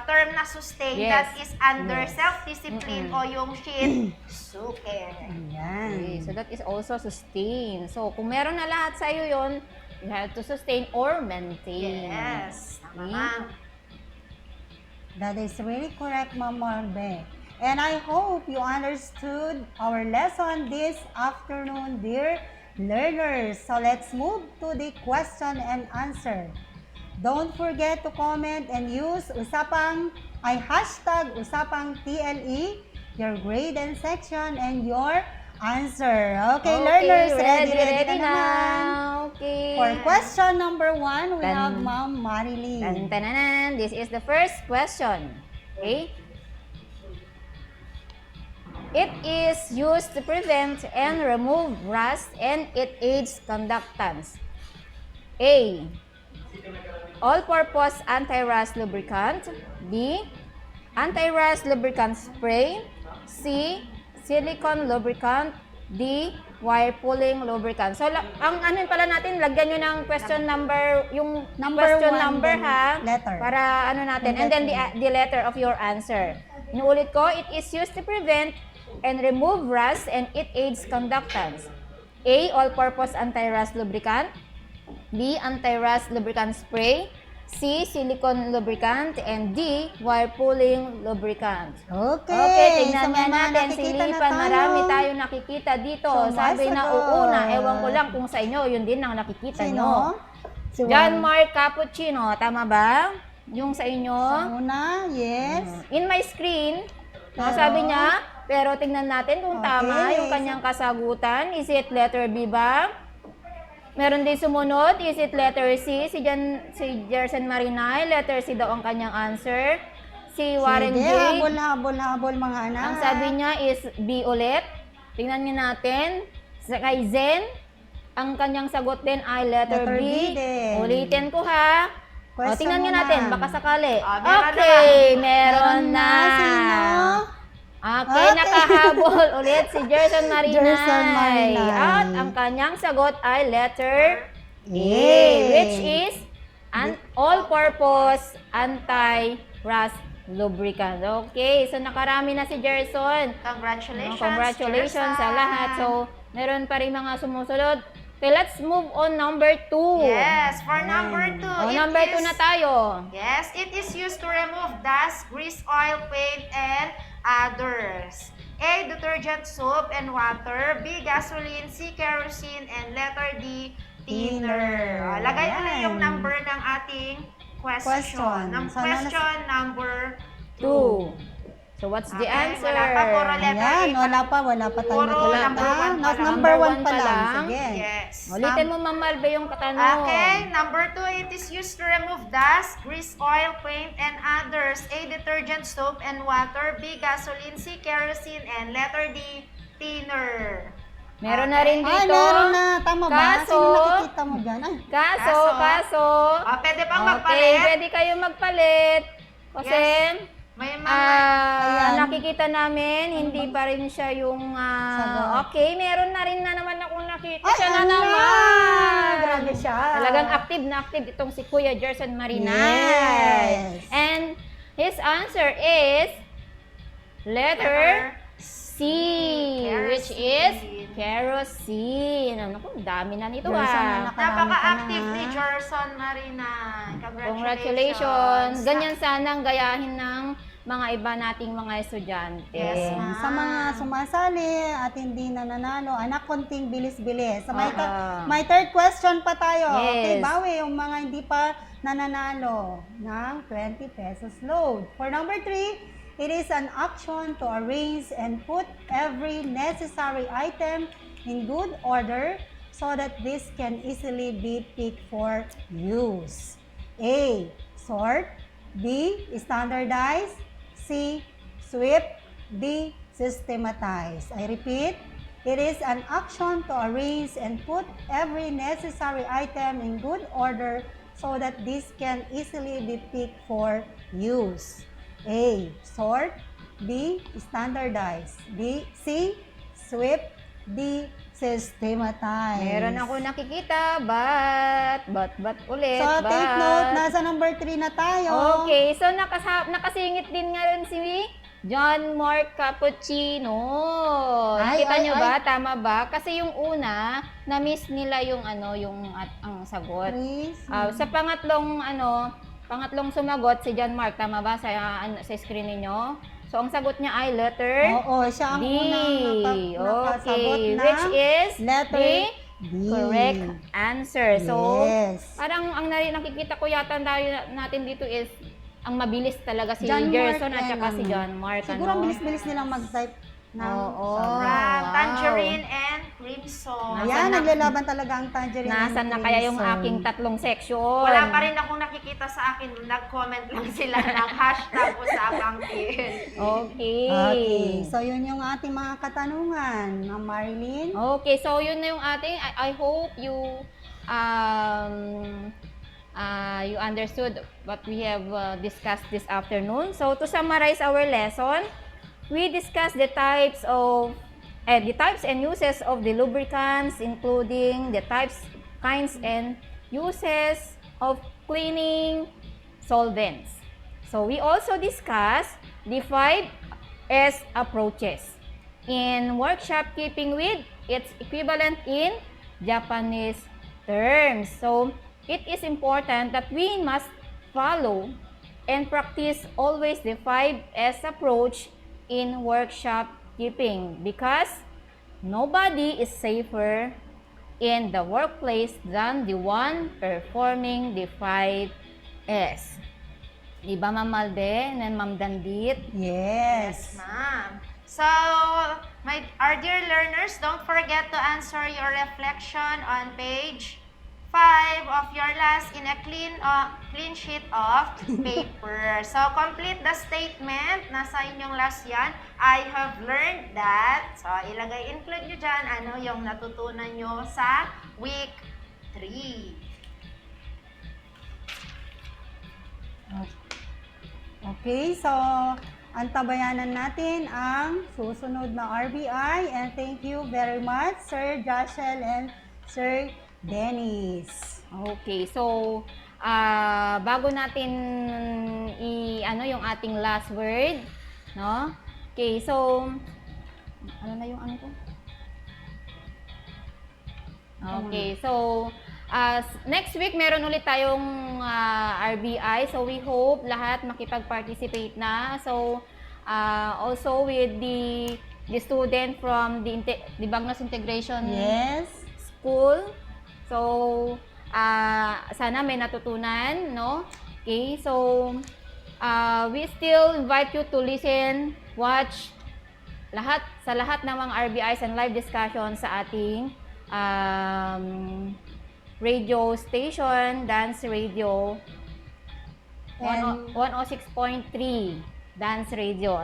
term na sustain, Yes. that is under Yes. self-discipline o yung shitsuke. Ayan. Okay, so that is also sustain. So kung meron na lahat sa iyo yon, you have to sustain or maintain. Yes. Tama, Okay? ma'am. That is really correct, Ma'am Marbe. And I hope you understood our lesson this afternoon, dear learners. So let's move to the question and answer. Don't forget to comment and use hashtag Usapang TLE, your grade and section, and your answer. Okay, learners, ready na naman. Okay. For question number 1, we have Tan- Ma'am Marilyn. Tananan. This is the first question. Okay? It is used to prevent and remove rust and it aids conductance. A. All-purpose anti-rust lubricant. B. Anti-rust lubricant spray. C. Silicone lubricant. D. Wire pulling lubricant. So, ang ano pala natin, lagyan nyo ng question number, yung question number ha. Letter. Para ano natin. And then the letter of your answer. Inuulit ko, it is used to prevent and remove rust and it aids conductance. A. All-purpose anti-rust lubricant. B. Anti-rust lubricant spray. C. Silicone lubricant. And D. Wire pulling lubricant. Okay, tingnan nga natin. Silipan, marami tayong nakikita dito. Sabi na uuna, ewan ko lang kung sa inyo, yun din ang nakikita nyo. John Mark Cappuccino, tama ba? Yung sa inyo? Sa una, yes. In my screen, sabi niya, pero tingnan natin kung tama yung kanyang kasagutan. Is it letter B ba? Meron din sumunod. Is it letter C? Si Jerson Marinay, letter C daw ang kanyang answer. Si Warren J. Habol mga anak. Ang sabi niya is B ulit. Tingnan niyo natin. Sa kay Zen, ang kanyang sagot din ay letter B. Ulitin ko ha. Tingnan niyo natin, baka sakali. Meron na. Okay, nakahabol ulit si Jerson Marinay. At ang kanyang sagot ay letter A, which is an all-purpose anti-rust lubricant. Okay, so nakarami na si Jerson. Congratulations, sa lahat. So, meron pa rin mga sumusunod. Okay, let's move on number 2. Yes, for number 2. Number 2 na tayo. Yes, it is used to remove dust, grease, oil, paint, and others. A. Detergent, soap, and water. B. Gasoline. C. Kerosene. And letter D. Thinner. Lagay ulit yung number ng ating question. Question number 2. So, what's the answer? Wala pa, puro letter A. Wala pa tayo. Puro Number 1 pa lang. Sige. Yes. Ulitin mo, Ma'am Malve, yung katanong. Okay, number 2, it is used to remove dust, grease, oil, paint, and others. A. Detergent, soap, and water. B. Gasoline. C. Kerosene. And letter D. Thinner. Meron na rin dito. Meron na. Tama ba? Kaso, sino nakikita mo dyan? Kaso. Pwede pang magpalit. Pwede kayo magpalit. Kasi, may mga nakikita namin, hindi pa rin siya yung, okay, meron na rin na naman akong nakita. Siya na naman. Grabe siya. Talagang active na active itong si Kuya Jerson Marinay. Yes. And his answer is letter C, which is kerosene. Naku, dami na nito Napaka-active ni Jerson Marinay. Congratulations. Ganyan sana ang gayahin ng mga iba nating mga estudyante. Yes, Sa mga sumasali at hindi na nanalo, anak, konting bilis-bilis. May third question pa tayo. Yes. Okay, bawi yung mga hindi pa nananalo ng 20 pesos load. For number 3, it is an action to arrange and put every necessary item in good order so that this can easily be picked for use. A. Sort. B. Standardize. C. Sweep. D. Systematize. I repeat, it is an action to arrange and put every necessary item in good order so that this can easily be picked for use. A. Sort. B. Standardize. C. Sweep. D. Systematize. Meron ako nakikita, but ulit, So, take note, nasa number 3 na tayo. Okay, so nakasingit din nga rin si John Mark Cappuccino. Kita nyo ba? Tama ba? Kasi yung una, na-miss nila yung ang sagot. Sa pangatlong sumagot si John Mark, tama ba sa screen niyo? So, ang sagot niya ay letter Oo, siya ang D. unang nakasagot na which is letter D. correct answer. So, Yes. parang ang nakikita ko yata natin dito is ang mabilis talaga si John Mark Gerson at and saka si John Mark. Siguro ang bilis-bilis nilang mag-type ng Oo. From Wow. tangerine and crimson. Ayan, naglalaban talaga ang tangerine. Nasaan and na kaya yung crimson. aking tatlong section? Wala pa rin akong nakikita sa akin. Nag-comment lang sila ng hashtag usapang TLE. Okay. Okay, so yun yung ating mga katanungan, Ma'am Marilyn. Okay, so yun na yung ating. I hope you you understood what we have discussed this afternoon. So to summarize our lesson, we discussed the types and uses of the lubricants, including the types, kinds, and uses of cleaning solvents. So we also discussed the 5S approaches in workshop keeping with its equivalent in Japanese terms. So it is important that we must follow and practice always the 5S approach in workshop keeping because nobody is safer in the workplace than the one performing the 5S. Diba, Ma'am Malde and Ma'am Dandit? Yes. Ma'am. So, our dear learners, don't forget to answer your reflection on page 5 of your last in a clean sheet of paper. So, complete the statement. Nasa inyong last yan. I have learned that. So, include nyo dyan ano yung natutunan nyo sa week 3. Okay, so antabayanan natin ang susunod na RBI and thank you very much Sir Joshel and Sir Dennis. Okay, so bago natin yung ating last word, no? Okay, so ano na yung ano ko? Okay, so next week meron ulit tayong RBI, so we hope lahat makipag-participate na. So also with the student from the Bagnos Integration School. So, sana may natutunan, no? Okay, so, we still invite you to listen, watch, sa lahat ng mga RBIs and live discussion sa ating radio station, Dance Radio, 106.3 Dance Radio.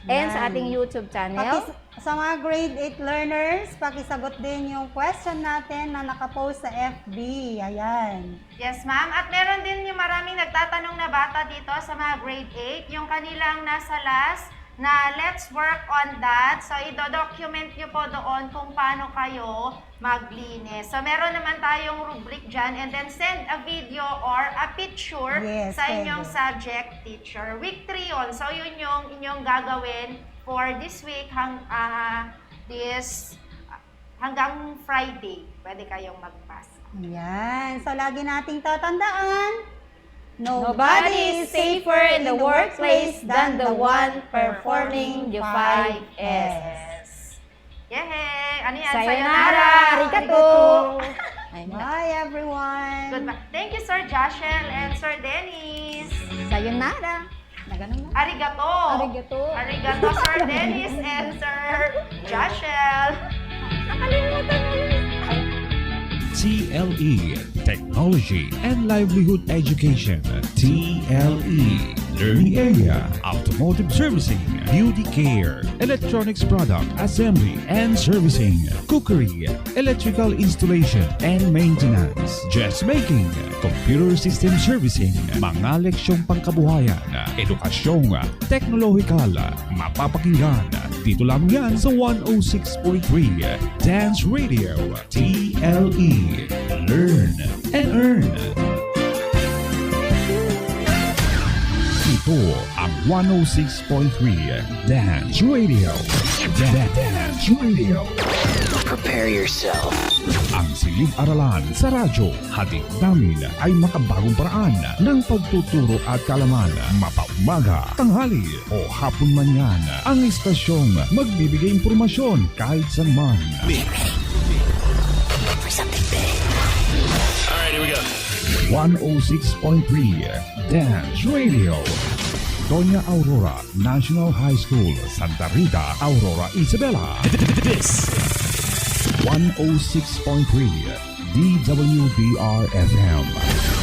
And sa ating YouTube channel. Sa mga grade 8 learners, pakisagot din yung question natin na nakapost sa FB. Ayan. Yes, ma'am. At meron din yung maraming nagtatanong na bata dito sa mga grade 8. Yung kanilang nasa last na let's work on that. So, i-document nyo po doon kung paano kayo maglinis. So, meron naman tayong rubric dyan and then send a video or a picture sa inyong subject teacher. Week 3 yun. So, yun yung inyong gagawin for this week hanggang Friday. Pwede kayong magpasa. Ayan. So, lagi nating tatandaan, nobody is safer in the workplace than the one performing the 5S. Yehey! Ano yan? Sayonara! Arigato! Bye, everyone! Goodbye. Thank you, Sir Joshel and Sir Dennis. Sayonara! Arigato! Arigato! Arigato, Sir Dennis and Sir Joshel. Nakalimutan mo yun. TLE, Technology and Livelihood Education. TLE, Learning Area, Automotive Servicing, Beauty Care, Electronics Product Assembly and Servicing, Cookery, Electrical Installation and Maintenance, Dressmaking, Computer System Servicing, mga leksyong pangkabuhayan, edukasyong, teknolohikal, mapapakinggan. Dito lang yan sa 106.3 Dance Radio, TLE. Learn and earn. Ito ang 106.3 Dance Radio. Dance Radio. Prepare yourself. Ang silid-aralan sa radyo, hatid namin ay makabagong paraan ng pagtuturo at kalaman. Mapaumaga, tanghali o hapon man yan. Ang istasyong magbibigay impormasyon kahit saan man. something big. All right, here we go. 106.3 Dance Radio. Doña Aurora National High School, Santa Rita, Aurora, Isabela. This 106.3 DWBR FM.